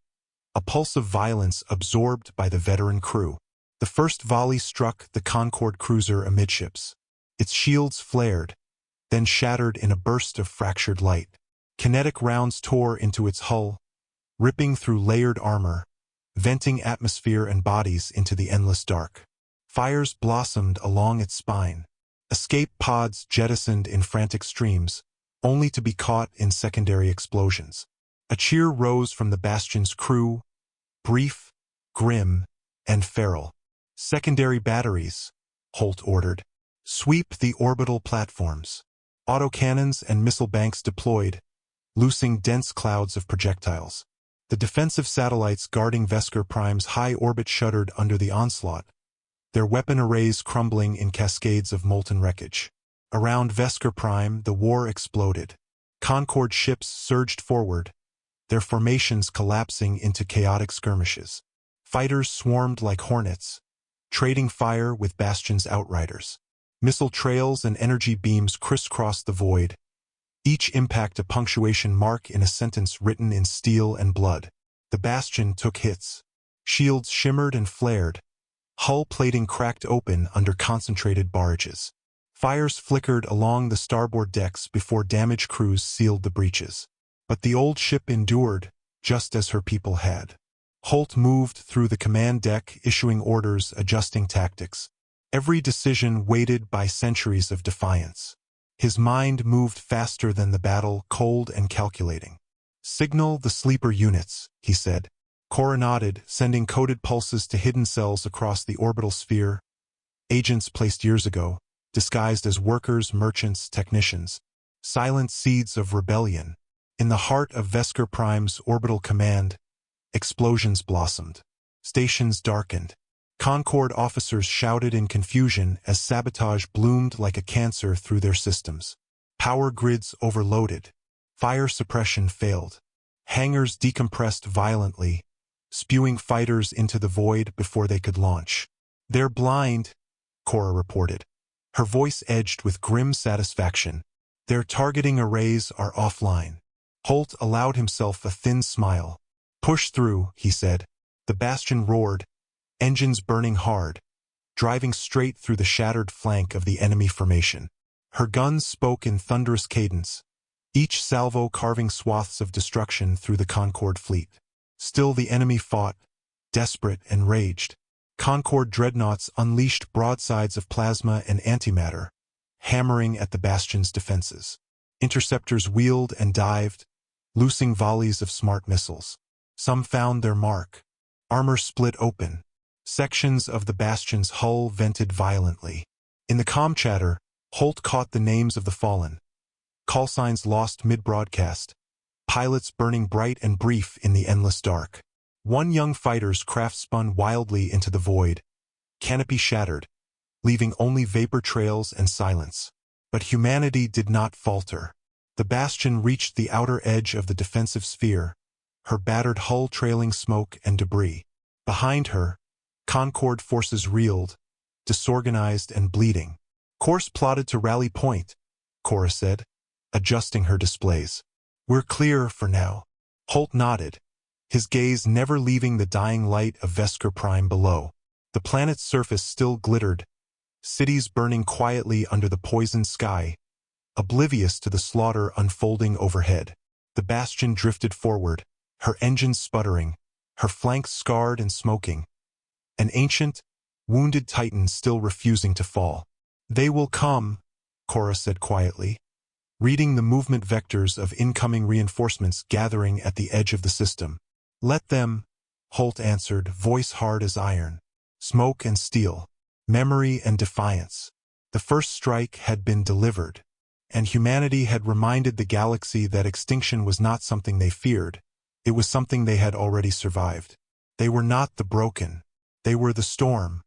a pulse of violence absorbed by the veteran crew. The first volley struck the Concorde cruiser amidships. Its shields flared, then shattered in a burst of fractured light. Kinetic rounds tore into its hull, ripping through layered armor, venting atmosphere and bodies into the endless dark. Fires blossomed along its spine. Escape pods jettisoned in frantic streams, only to be caught in secondary explosions. A cheer rose from the bastion's crew, brief, grim, and feral. Secondary batteries, Holt ordered. Sweep the orbital platforms. Autocannons and missile banks deployed, loosing dense clouds of projectiles. The defensive satellites guarding Vesker Prime's high orbit shuddered under the onslaught, their weapon arrays crumbling in cascades of molten wreckage. Around Vesker Prime, the war exploded. Concord ships surged forward, their formations collapsing into chaotic skirmishes. Fighters swarmed like hornets, trading fire with Bastion's outriders. Missile trails and energy beams crisscrossed the void, each impact a punctuation mark in a sentence written in steel and blood. The Bastion took hits. Shields shimmered and flared. Hull plating cracked open under concentrated barrages. Fires flickered along the starboard decks before damaged crews sealed the breaches. But the old ship endured, just as her people had. Holt moved through the command deck, issuing orders, adjusting tactics. Every decision weighted by centuries of defiance. His mind moved faster than the battle, cold and calculating. "Signal the sleeper units," he said. Cora nodded, sending coded pulses to hidden cells across the orbital sphere. Agents placed years ago, disguised as workers, merchants, technicians. Silent seeds of rebellion. In the heart of Vesker Prime's orbital command, explosions blossomed. Stations darkened. Concord officers shouted in confusion as sabotage bloomed like a cancer through their systems. Power grids overloaded. Fire suppression failed. Hangars decompressed violently, spewing fighters into the void before they could launch. "They're blind," Cora reported. Her voice edged with grim satisfaction. "Their targeting arrays are offline." Holt allowed himself a thin smile. "Push through," he said. The Bastion roared, engines burning hard, driving straight through the shattered flank of the enemy formation. Her guns spoke in thunderous cadence, each salvo carving swaths of destruction through the Concord fleet. Still the enemy fought, desperate and raged. Concord dreadnoughts unleashed broadsides of plasma and antimatter, hammering at the Bastion's defenses. Interceptors wheeled and dived, loosing volleys of smart missiles. Some found their mark. Armor split open. Sections of the Bastion's hull vented violently. In the comm chatter, Holt caught the names of the fallen. Call signs lost mid-broadcast. Pilots burning bright and brief in the endless dark. One young fighter's craft spun wildly into the void. Canopy shattered, leaving only vapor trails and silence. But humanity did not falter. The Bastion reached the outer edge of the defensive sphere, her battered hull trailing smoke and debris. Behind her, Concord forces reeled, disorganized and bleeding. "Course plotted to rally point," Cora said, adjusting her displays. "We're clear for now." Holt nodded, his gaze never leaving the dying light of Vesker Prime below. The planet's surface still glittered, cities burning quietly under the poisoned sky, oblivious to the slaughter unfolding overhead. The Bastion drifted forward, her engines sputtering, her flanks scarred and smoking. An ancient, wounded titan still refusing to fall. "They will come," Cora said quietly, reading the movement vectors of incoming reinforcements gathering at the edge of the system. "Let them," Holt answered, voice hard as iron. Smoke and steel, memory and defiance. The first strike had been delivered, and humanity had reminded the galaxy that extinction was not something they feared. It was something they had already survived. They were not the broken. They were the storm.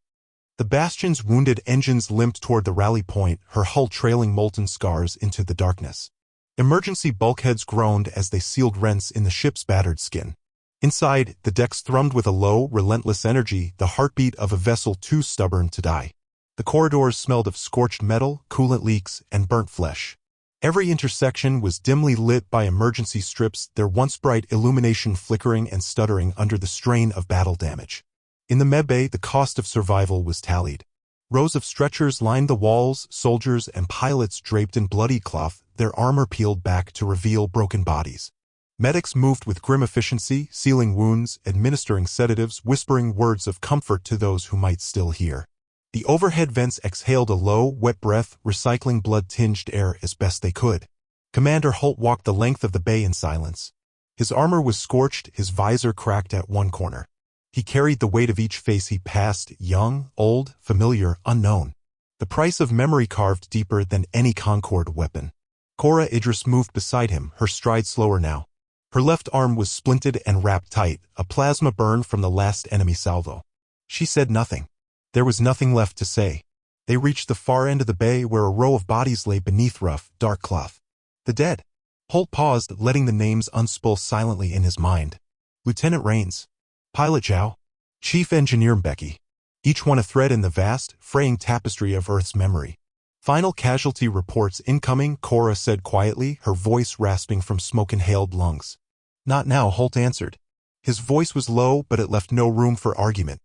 The Bastion's wounded engines limped toward the rally point, her hull trailing molten scars into the darkness. Emergency bulkheads groaned as they sealed rents in the ship's battered skin. Inside, the decks thrummed with a low, relentless energy, the heartbeat of a vessel too stubborn to die. The corridors smelled of scorched metal, coolant leaks, and burnt flesh. Every intersection was dimly lit by emergency strips, their once bright illumination flickering and stuttering under the strain of battle damage. In the medbay, the cost of survival was tallied. Rows of stretchers lined the walls, soldiers and pilots draped in bloody cloth, their armor peeled back to reveal broken bodies. Medics moved with grim efficiency, sealing wounds, administering sedatives, whispering words of comfort to those who might still hear. The overhead vents exhaled a low, wet breath, recycling blood-tinged air as best they could. Commander Holt walked the length of the bay in silence. His armor was scorched, his visor cracked at one corner. He carried the weight of each face he passed, young, old, familiar, unknown. The price of memory carved deeper than any Concord weapon. Cora Idris moved beside him, her stride slower now. Her left arm was splinted and wrapped tight, a plasma burn from the last enemy salvo. She said nothing. There was nothing left to say. They reached the far end of the bay where a row of bodies lay beneath rough, dark cloth. The dead. Holt paused, letting the names unspool silently in his mind. Lieutenant Rains. Pilot Zhao. Chief Engineer Becky. Each one a thread in the vast, fraying tapestry of Earth's memory. Final casualty reports incoming, Cora said quietly, her voice rasping from smoke-inhaled lungs. Not now, Holt answered. His voice was low, but it left no room for argument.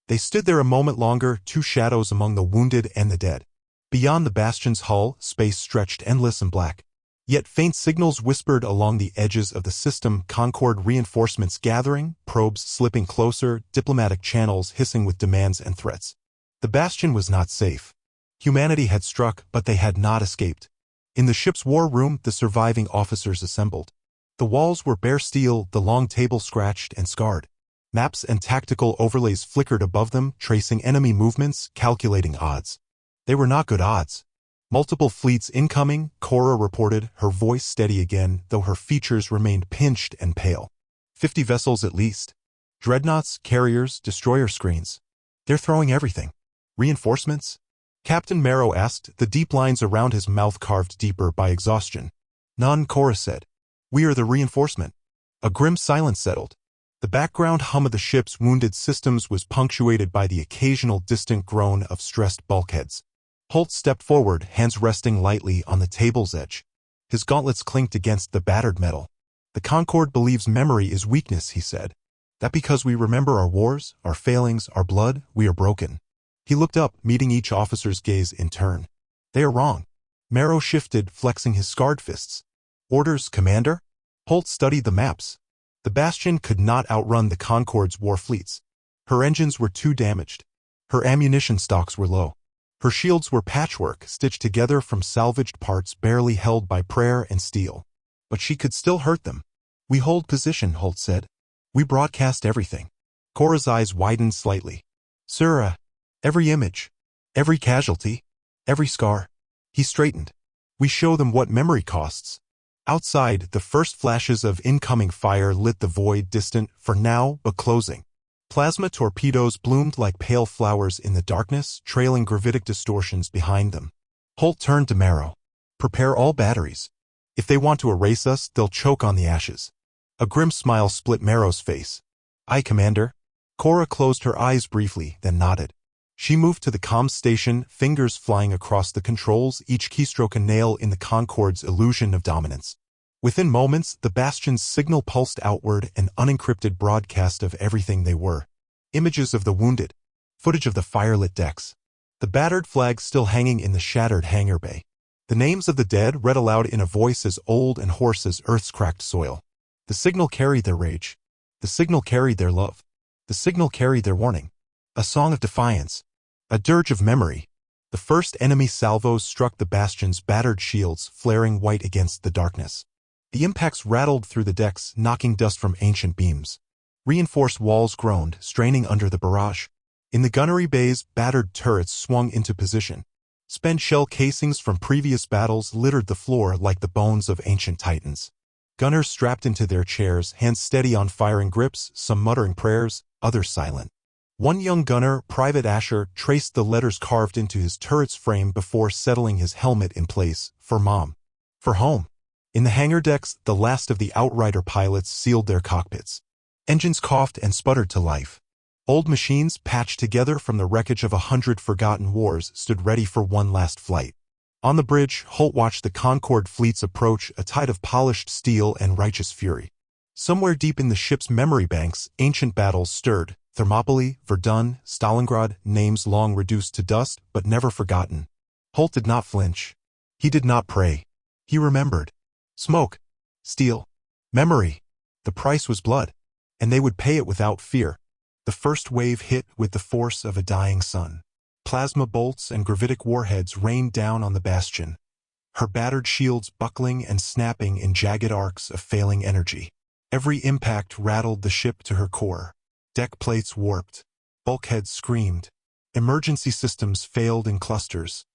They stood there a moment longer, two shadows among the wounded and the dead. Beyond the bastion's hull, space stretched endless and black. Yet faint signals whispered along the edges of the system, Concord reinforcements gathering, probes slipping closer, diplomatic channels hissing with demands and threats. The bastion was not safe. Humanity had struck, but they had not escaped. In the ship's war room, the surviving officers assembled. The walls were bare steel, the long table scratched and scarred. Maps and tactical overlays flickered above them, tracing enemy movements, calculating odds. They were not good odds. Multiple fleets incoming, Cora reported, her voice steady again, though her features remained pinched and pale. 50 vessels at least. Dreadnoughts, carriers, destroyer screens. They're throwing everything. Reinforcements? Captain Marrow asked, the deep lines around his mouth carved deeper by exhaustion. None, Cora said. We are the reinforcement. A grim silence settled. The background hum of the ship's wounded systems was punctuated by the occasional distant groan of stressed bulkheads. Holt stepped forward, hands resting lightly on the table's edge. His gauntlets clinked against the battered metal. The Concord believes memory is weakness, he said. That because we remember our wars, our failings, our blood, we are broken. He looked up, meeting each officer's gaze in turn. They are wrong. Marrow shifted, flexing his scarred fists. Orders, Commander? Holt studied the maps. The Bastion could not outrun the Concord's war fleets. Her engines were too damaged. Her ammunition stocks were low. Her shields were patchwork, stitched together from salvaged parts barely held by prayer and steel. But she could still hurt them. We hold position, Holt said. We broadcast everything. Cora's eyes widened slightly. Sir, every image, every casualty, every scar. He straightened. We show them what memory costs. Outside, the first flashes of incoming fire lit the void, distant for now, but closing. Plasma torpedoes bloomed like pale flowers in the darkness, trailing gravitic distortions behind them. Holt turned to Marrow. Prepare all batteries. If they want to erase us, they'll choke on the ashes. A grim smile split Marrow's face. Aye, Commander. Cora closed her eyes briefly, then nodded. She moved to the comms station, fingers flying across the controls, each keystroke a nail in the Concord's illusion of dominance. Within moments, the Bastion's signal pulsed outward, an unencrypted broadcast of everything they were. Images of the wounded. Footage of the firelit decks. The battered flag still hanging in the shattered hangar bay. The names of the dead read aloud in a voice as old and hoarse as Earth's cracked soil. The signal carried their rage. The signal carried their love. The signal carried their warning. A song of defiance. A dirge of memory. The first enemy salvos struck the Bastion's battered shields, flaring white against the darkness. The impacts rattled through the decks, knocking dust from ancient beams. Reinforced walls groaned, straining under the barrage. In the gunnery bays, battered turrets swung into position. Spent shell casings from previous battles littered the floor like the bones of ancient titans. Gunners strapped into their chairs, hands steady on firing grips, some muttering prayers, others silent. One young gunner, Private Asher, traced the letters carved into his turret's frame before settling his helmet in place. For Mom. For home. In the hangar decks, the last of the Outrider pilots sealed their cockpits. Engines coughed and sputtered to life. Old machines, patched together from the wreckage of 100 forgotten wars, stood ready for one last flight. On the bridge, Holt watched the Concorde fleets approach, a tide of polished steel and righteous fury. Somewhere deep in the ship's memory banks, ancient battles stirred. Thermopylae, Verdun, Stalingrad, names long reduced to dust, but never forgotten. Holt did not flinch. He did not pray. He remembered. Smoke. Steel. Memory. The price was blood. And they would pay it without fear. The first wave hit with the force of a dying sun. Plasma bolts and gravitic warheads rained down on the Bastion. Her battered shields buckling and snapping in jagged arcs of failing energy. Every impact rattled the ship to her core. Deck plates warped. Bulkheads screamed. Emergency systems failed in clusters,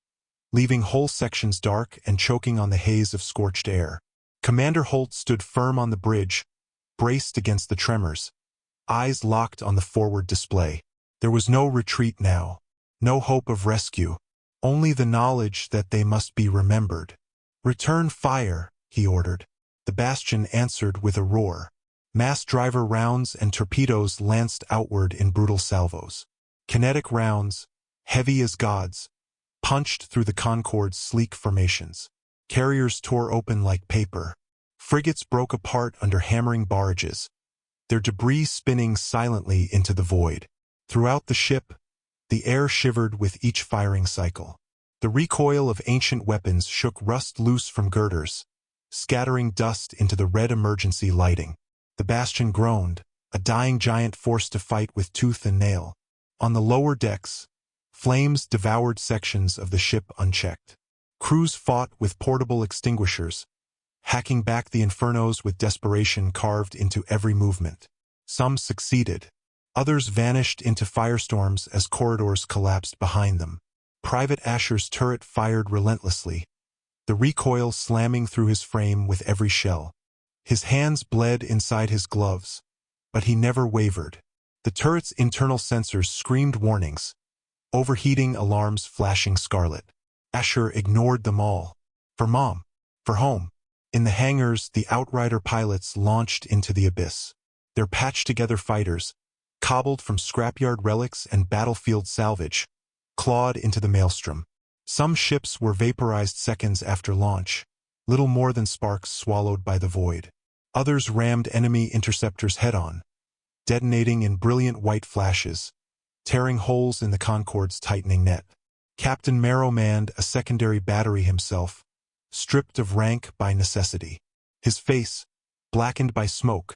leaving whole sections dark and choking on the haze of scorched air. Commander Holt stood firm on the bridge, braced against the tremors, eyes locked on the forward display. There was no retreat now, no hope of rescue, only the knowledge that they must be remembered. "Return fire," he ordered. The bastion answered with a roar. Mass driver rounds and torpedoes lanced outward in brutal salvos. Kinetic rounds, heavy as gods, punched through the Concorde's sleek formations. Carriers tore open like paper. Frigates broke apart under hammering barrages, their debris spinning silently into the void. Throughout the ship, the air shivered with each firing cycle. The recoil of ancient weapons shook rust loose from girders, scattering dust into the red emergency lighting. The bastion groaned, a dying giant forced to fight with tooth and nail. On the lower decks, flames devoured sections of the ship unchecked. Crews fought with portable extinguishers, hacking back the infernos with desperation carved into every movement. Some succeeded. Others vanished into firestorms as corridors collapsed behind them. Private Asher's turret fired relentlessly, the recoil slamming through his frame with every shell. His hands bled inside his gloves, but he never wavered. The turret's internal sensors screamed warnings, overheating alarms flashing scarlet. Asher ignored them all. For mom, for home. In the hangars, the Outrider pilots launched into the abyss. Their patched-together fighters, cobbled from scrapyard relics and battlefield salvage, clawed into the maelstrom. Some ships were vaporized seconds after launch, little more than sparks swallowed by the void. Others rammed enemy interceptors head-on, detonating in brilliant white flashes, tearing holes in the Concorde's tightening net. Captain Marrow manned a secondary battery himself, stripped of rank by necessity. His face, blackened by smoke,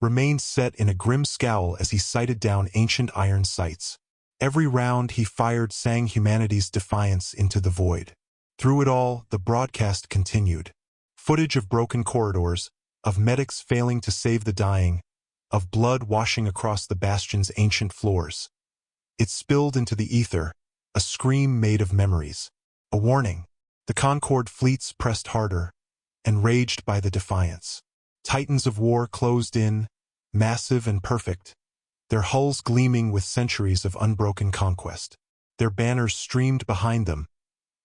remained set in a grim scowl as he sighted down ancient iron sights. Every round he fired sang humanity's defiance into the void. Through it all, the broadcast continued. Footage of broken corridors, of medics failing to save the dying, of blood washing across the bastion's ancient floors. It spilled into the ether, a scream made of memories. A warning. The Concorde fleets pressed harder, enraged by the defiance. Titans of war closed in, massive and perfect, their hulls gleaming with centuries of unbroken conquest. Their banners streamed behind them,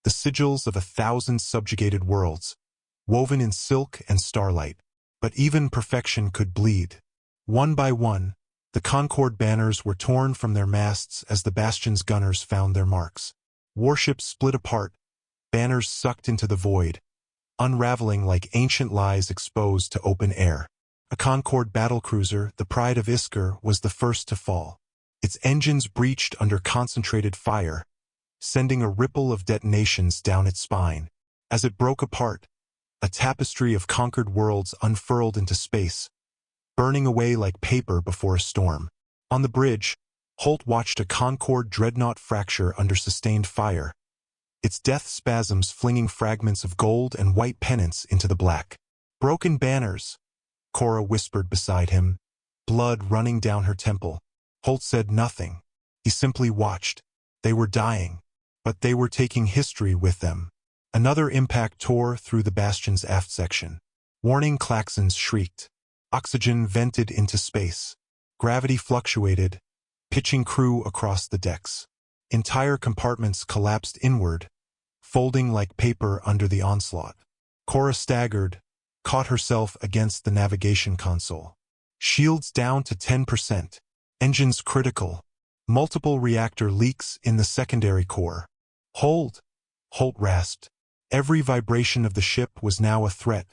the sigils of 1,000 subjugated worlds, woven in silk and starlight. But even perfection could bleed. One by one, the Concorde banners were torn from their masts as the bastion's gunners found their marks. Warships split apart, banners sucked into the void, unraveling like ancient lies exposed to open air. A Concorde battlecruiser, the pride of Isker, was the first to fall. Its engines breached under concentrated fire, sending a ripple of detonations down its spine. As it broke apart, a tapestry of conquered worlds unfurled into space, burning away like paper before a storm. On the bridge, Holt watched a Concorde dreadnought fracture under sustained fire, its death spasms flinging fragments of gold and white pennants into the black. "Broken banners," Cora whispered beside him, blood running down her temple. Holt said nothing. He simply watched. They were dying, but they were taking history with them. Another impact tore through the bastion's aft section. Warning klaxons shrieked. Oxygen vented into space. Gravity fluctuated, pitching crew across the decks. Entire compartments collapsed inward, folding like paper under the onslaught. Cora staggered, caught herself against the navigation console. Shields down to 10%. Engines critical. Multiple reactor leaks in the secondary core. "Hold," Holt rasped. Every vibration of the ship was now a threat.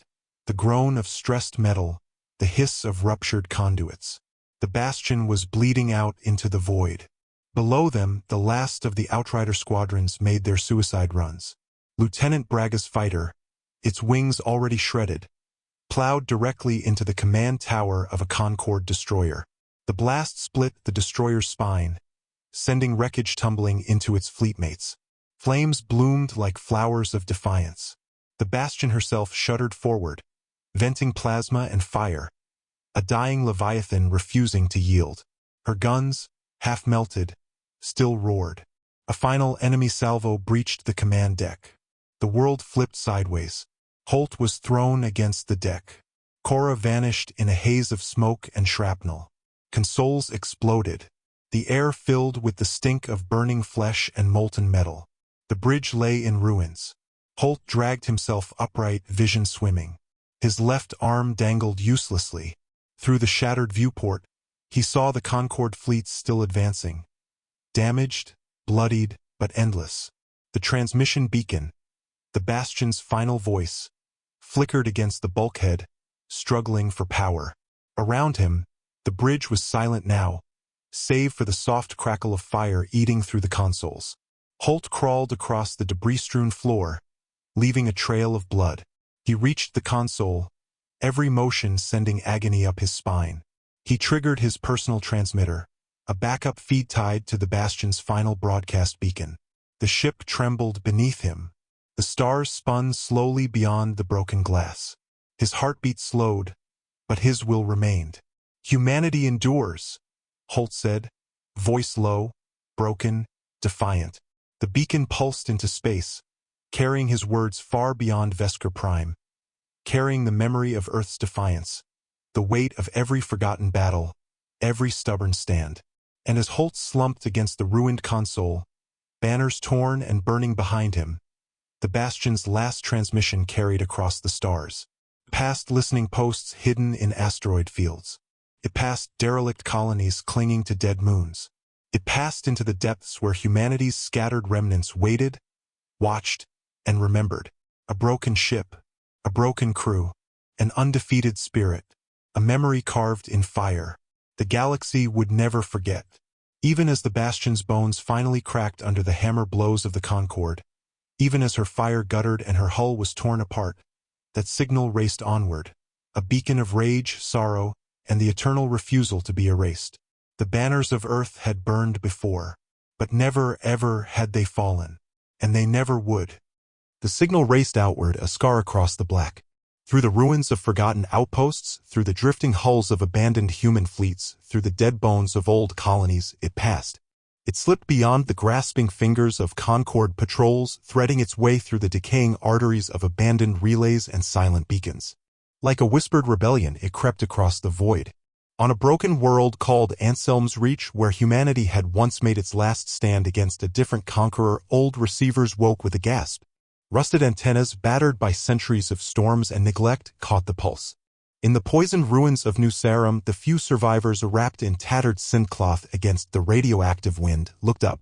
The groan of stressed metal, the hiss of ruptured conduits. The bastion was bleeding out into the void. Below them, the last of the Outrider squadrons made their suicide runs. Lieutenant Braga's fighter, its wings already shredded, plowed directly into the command tower of a Concorde destroyer. The blast split the destroyer's spine, sending wreckage tumbling into its fleetmates. Flames bloomed like flowers of defiance. The bastion herself shuddered forward, venting plasma and fire, a dying Leviathan refusing to yield. Her guns, half melted, still roared. A final enemy salvo breached the command deck. The world flipped sideways. Holt was thrown against the deck. Cora vanished in a haze of smoke and shrapnel. Consoles exploded. The air filled with the stink of burning flesh and molten metal. The The bridge lay in ruins. Holt dragged himself upright, vision swimming. His left arm dangled uselessly. Through the shattered viewport, he saw the Concorde fleets still advancing. Damaged, bloodied, but endless. The transmission beacon, the Bastion's final voice, flickered against the bulkhead, struggling for power. Around him, the bridge was silent now, save for the soft crackle of fire eating through the consoles. Holt crawled across the debris-strewn floor, leaving a trail of blood. He reached the console, every motion sending agony up his spine. He triggered his personal transmitter, a backup feed tied to the Bastion's final broadcast beacon. The ship trembled beneath him. The stars spun slowly beyond the broken glass. His heartbeat slowed, but his will remained. "Humanity endures," Holt said, voice low, broken, defiant. The beacon pulsed into space, carrying his words far beyond Vesker Prime, carrying the memory of Earth's defiance, the weight of every forgotten battle, every stubborn stand. And as Holt slumped against the ruined console, banners torn and burning behind him, the Bastion's last transmission carried across the stars. Past listening posts hidden in asteroid fields. It passed derelict colonies clinging to dead moons. It passed into the depths where humanity's scattered remnants waited, watched, and remembered. A broken ship, a broken crew, an undefeated spirit, a memory carved in fire. The galaxy would never forget. Even as the Bastion's bones finally cracked under the hammer blows of the Concorde, even as her fire guttered and her hull was torn apart, that signal raced onward, a beacon of rage, sorrow, and the eternal refusal to be erased. The banners of Earth had burned before, but never, ever had they fallen, and they never would. The signal raced outward, a scar across the black. Through the ruins of forgotten outposts, through the drifting hulls of abandoned human fleets, through the dead bones of old colonies, it passed. It slipped beyond the grasping fingers of Concorde patrols, threading its way through the decaying arteries of abandoned relays and silent beacons. Like a whispered rebellion, it crept across the void. On a broken world called Anselm's Reach, where humanity had once made its last stand against a different conqueror, old receivers woke with a gasp. Rusted antennas, battered by centuries of storms and neglect, caught the pulse. In the poisoned ruins of New Sarum, the few survivors, wrapped in tattered synthcloth against the radioactive wind, looked up.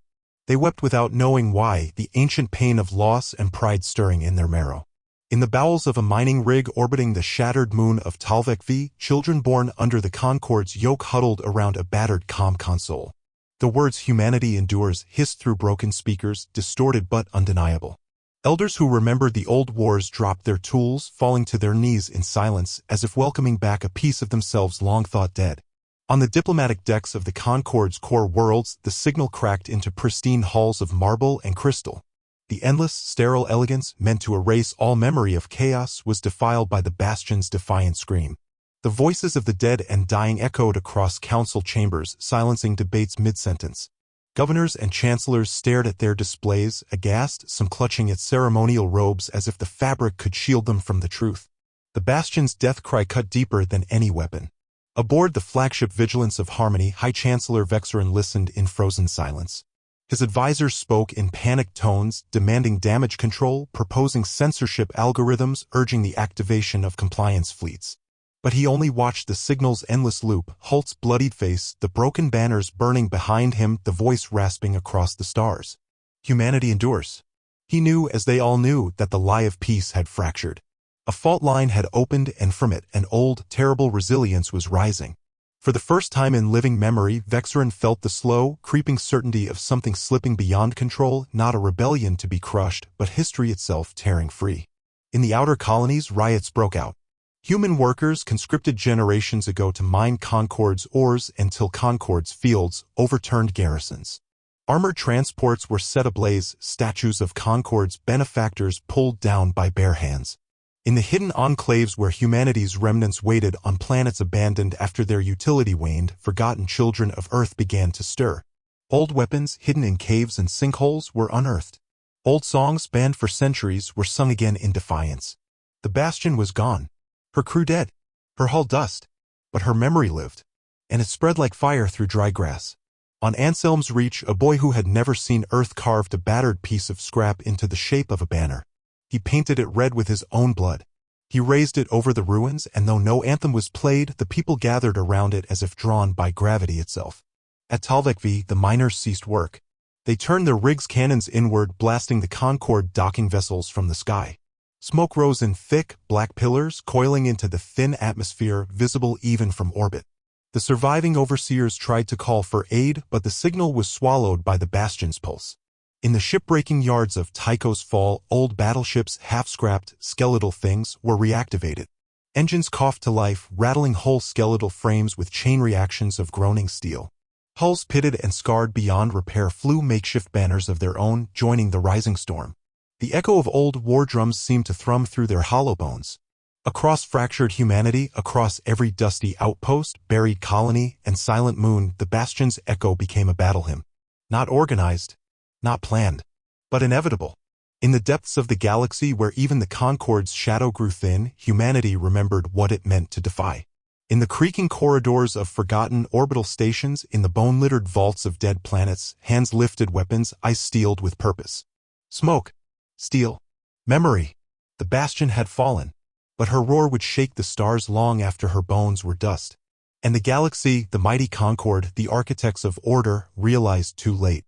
They wept without knowing why, the ancient pain of loss and pride stirring in their marrow. In the bowels of a mining rig orbiting the shattered moon of Talvik V, children born under the Concorde's yoke huddled around a battered comm console. The words "humanity endures" hissed through broken speakers, distorted but undeniable. Elders who remembered the old wars dropped their tools, falling to their knees in silence, as if welcoming back a piece of themselves long thought dead. On the diplomatic decks of the Concorde's core worlds, the signal cracked into pristine halls of marble and crystal. The endless, sterile elegance, meant to erase all memory of chaos, was defiled by the Bastion's defiant scream. The voices of the dead and dying echoed across council chambers, silencing debates mid-sentence. Governors and chancellors stared at their displays, aghast, some clutching at ceremonial robes as if the fabric could shield them from the truth. The Bastion's death cry cut deeper than any weapon. Aboard the flagship Vigilance of Harmony, High Chancellor Vexerin listened in frozen silence. His advisors spoke in panicked tones, demanding damage control, proposing censorship algorithms, urging the activation of compliance fleets. But he only watched the signal's endless loop, Holt's bloodied face, the broken banners burning behind him, the voice rasping across the stars. Humanity endures. He knew, as they all knew, that the lie of peace had fractured. A fault line had opened, and from it, an old, terrible resilience was rising. For the first time in living memory, Vexerin felt the slow, creeping certainty of something slipping beyond control, not a rebellion to be crushed, but history itself tearing free. In the outer colonies, riots broke out. Human workers, conscripted generations ago to mine Concorde's ores and till Concorde's fields, overturned garrisons. Armored transports were set ablaze, statues of Concorde's benefactors pulled down by bare hands. In the hidden enclaves where humanity's remnants waited on planets abandoned after their utility waned, forgotten children of Earth began to stir. Old weapons, hidden in caves and sinkholes, were unearthed. Old songs, banned for centuries, were sung again in defiance. The Bastion was gone. Her crew dead, her hull dust, but her memory lived, and it spread like fire through dry grass. On Anselm's Reach, a boy who had never seen Earth carved a battered piece of scrap into the shape of a banner. He painted it red with his own blood. He raised it over the ruins, and though no anthem was played, the people gathered around it as if drawn by gravity itself. At Talvik V, the miners ceased work. They turned their rigs' cannons inward, blasting the Concorde docking vessels from the sky. Smoke rose in thick, black pillars, coiling into the thin atmosphere, visible even from orbit. The surviving overseers tried to call for aid, but the signal was swallowed by the bastion's pulse. In the shipbreaking yards of Tycho's Fall, old battleships, half-scrapped, skeletal things, were reactivated. Engines coughed to life, rattling whole skeletal frames with chain reactions of groaning steel. Hulls pitted and scarred beyond repair flew makeshift banners of their own, joining the rising storm. The echo of old war drums seemed to thrum through their hollow bones. Across fractured humanity, across every dusty outpost, buried colony, and silent moon, the bastion's echo became a battle hymn. Not organized, not planned, but inevitable. In the depths of the galaxy where even the Concorde's shadow grew thin, humanity remembered what it meant to defy. In the creaking corridors of forgotten orbital stations, in the bone-littered vaults of dead planets, hands lifted weapons, eyes steeled with purpose. Smoke, steel, memory. The bastion had fallen, but her roar would shake the stars long after her bones were dust. And the galaxy, the mighty Concorde, the architects of order, realized too late.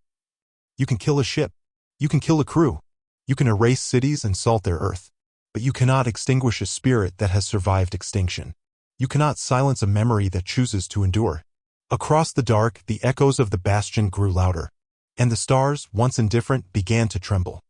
You can kill a ship. You can kill a crew. You can erase cities and salt their earth. But you cannot extinguish a spirit that has survived extinction. You cannot silence a memory that chooses to endure. Across the dark, the echoes of the bastion grew louder. And the stars, once indifferent, began to tremble.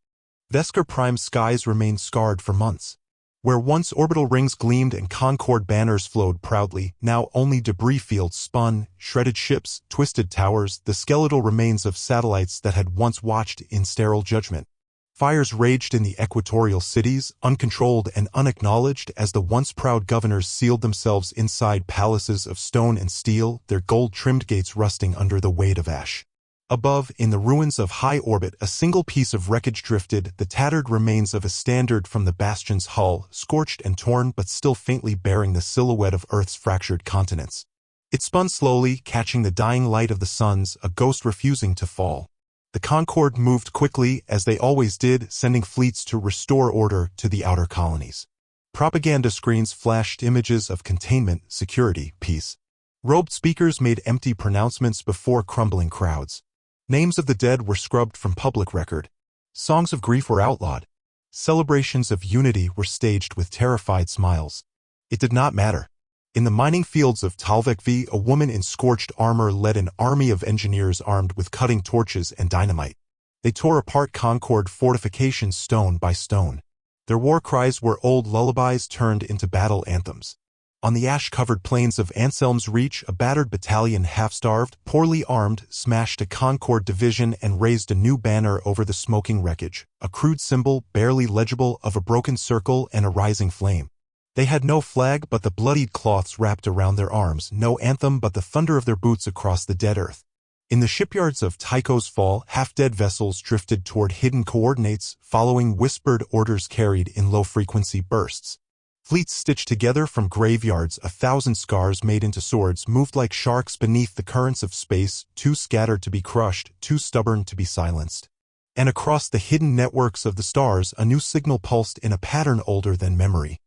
Vesker Prime's skies remained scarred for months. Where once orbital rings gleamed and Concorde banners flowed proudly, now only debris fields spun, shredded ships, twisted towers, the skeletal remains of satellites that had once watched in sterile judgment. Fires raged in the equatorial cities, uncontrolled and unacknowledged, as the once proud governors sealed themselves inside palaces of stone and steel, their gold-trimmed gates rusting under the weight of ash. Above, in the ruins of high orbit, a single piece of wreckage drifted, the tattered remains of a standard from the bastion's hull, scorched and torn but still faintly bearing the silhouette of Earth's fractured continents. It spun slowly, catching the dying light of the suns, a ghost refusing to fall. The Concorde moved quickly, as they always did, sending fleets to restore order to the outer colonies. Propaganda screens flashed images of containment, security, peace. Robed speakers made empty pronouncements before crumbling crowds. Names of the dead were scrubbed from public record. Songs of grief were outlawed. Celebrations of unity were staged with terrified smiles. It did not matter. In the mining fields of Talvik V, a woman in scorched armor led an army of engineers armed with cutting torches and dynamite. They tore apart Concorde fortifications stone by stone. Their war cries were old lullabies turned into battle anthems. On the ash-covered plains of Anselm's Reach, a battered battalion, half-starved, poorly armed, smashed a Concorde division and raised a new banner over the smoking wreckage, a crude symbol, barely legible, of a broken circle and a rising flame. They had no flag but the bloodied cloths wrapped around their arms, no anthem but the thunder of their boots across the dead earth. In the shipyards of Tycho's Fall, half-dead vessels drifted toward hidden coordinates, following whispered orders carried in low-frequency bursts. Fleets stitched together from graveyards, 1,000 scars made into swords, moved like sharks beneath the currents of space, too scattered to be crushed, too stubborn to be silenced. And across the hidden networks of the stars, a new signal pulsed in a pattern older than memory.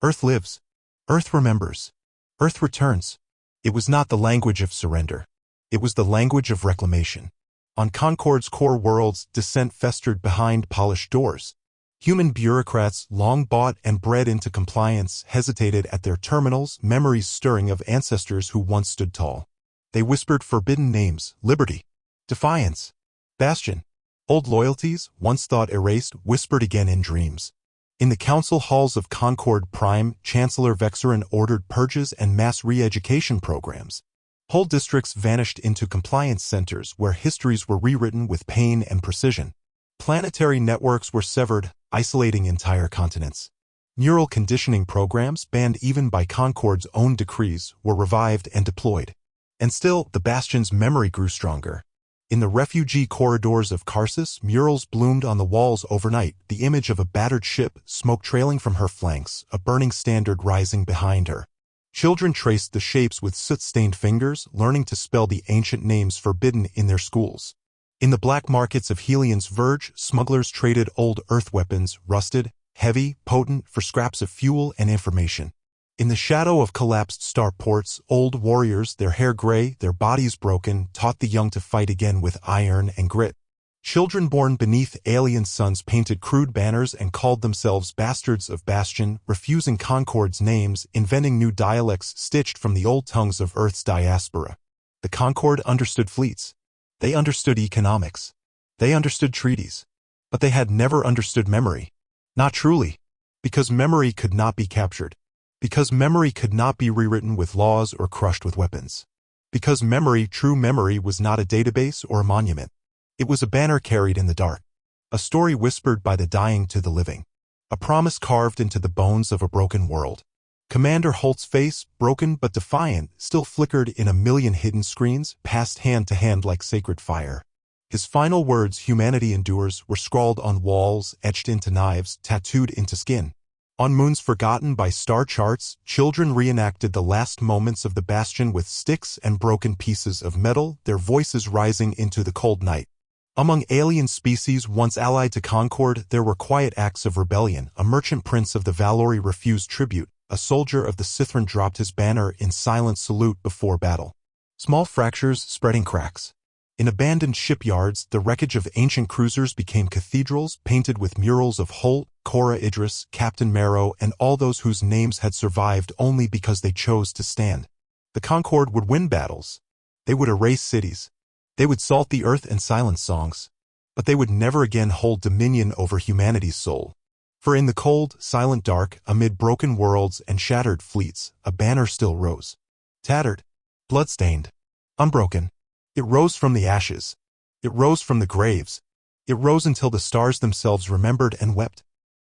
Earth lives. Earth remembers. Earth returns. It was not the language of surrender. It was the language of reclamation. On Concorde's core worlds, dissent festered behind polished doors. Human bureaucrats, long bought and bred into compliance, hesitated at their terminals, memories stirring of ancestors who once stood tall. They whispered forbidden names: liberty, defiance, bastion. Old loyalties, once thought erased, whispered again in dreams. In the council halls of Concorde Prime, Chancellor Vexerin ordered purges and mass re-education programs. Whole districts vanished into compliance centers where histories were rewritten with pain and precision. Planetary networks were severed, isolating entire continents. Neural conditioning programs, banned even by Concorde's own decrees, were revived and deployed. And still, the bastion's memory grew stronger. In the refugee corridors of Karsus, murals bloomed on the walls overnight, the image of a battered ship, smoke trailing from her flanks, a burning standard rising behind her. Children traced the shapes with soot-stained fingers, learning to spell the ancient names forbidden in their schools. In the black markets of Helion's Verge, smugglers traded old Earth weapons, rusted, heavy, potent, for scraps of fuel and information. In the shadow of collapsed starports, old warriors, their hair gray, their bodies broken, taught the young to fight again with iron and grit. Children born beneath alien suns painted crude banners and called themselves bastards of Bastion, refusing Concord's names, inventing new dialects stitched from the old tongues of Earth's diaspora. The Concord understood fleets. They understood economics. They understood treaties. But they had never understood memory. Not truly. Because memory could not be captured. Because memory could not be rewritten with laws or crushed with weapons. Because memory, true memory, was not a database or a monument. It was a banner carried in the dark. A story whispered by the dying to the living. A promise carved into the bones of a broken world. Commander Holt's face, broken but defiant, still flickered in a million hidden screens, passed hand to hand like sacred fire. His final words, "Humanity endures," were scrawled on walls, etched into knives, tattooed into skin. On moons forgotten by star charts, children reenacted the last moments of the Bastion with sticks and broken pieces of metal, their voices rising into the cold night. Among alien species once allied to Concord, there were quiet acts of rebellion. A merchant prince of the Valory refused tribute. A soldier of the Sithran dropped his banner in silent salute before battle. Small fractures spreading cracks. In abandoned shipyards, the wreckage of ancient cruisers became cathedrals painted with murals of Holt, Cora Idris, Captain Marrow, and all those whose names had survived only because they chose to stand. The Concord would win battles. They would erase cities. They would salt the earth and silence songs. But they would never again hold dominion over humanity's soul. For in the cold, silent dark, amid broken worlds and shattered fleets, a banner still rose. Tattered, blood-stained, unbroken. It rose from the ashes. It rose from the graves. It rose until the stars themselves remembered and wept.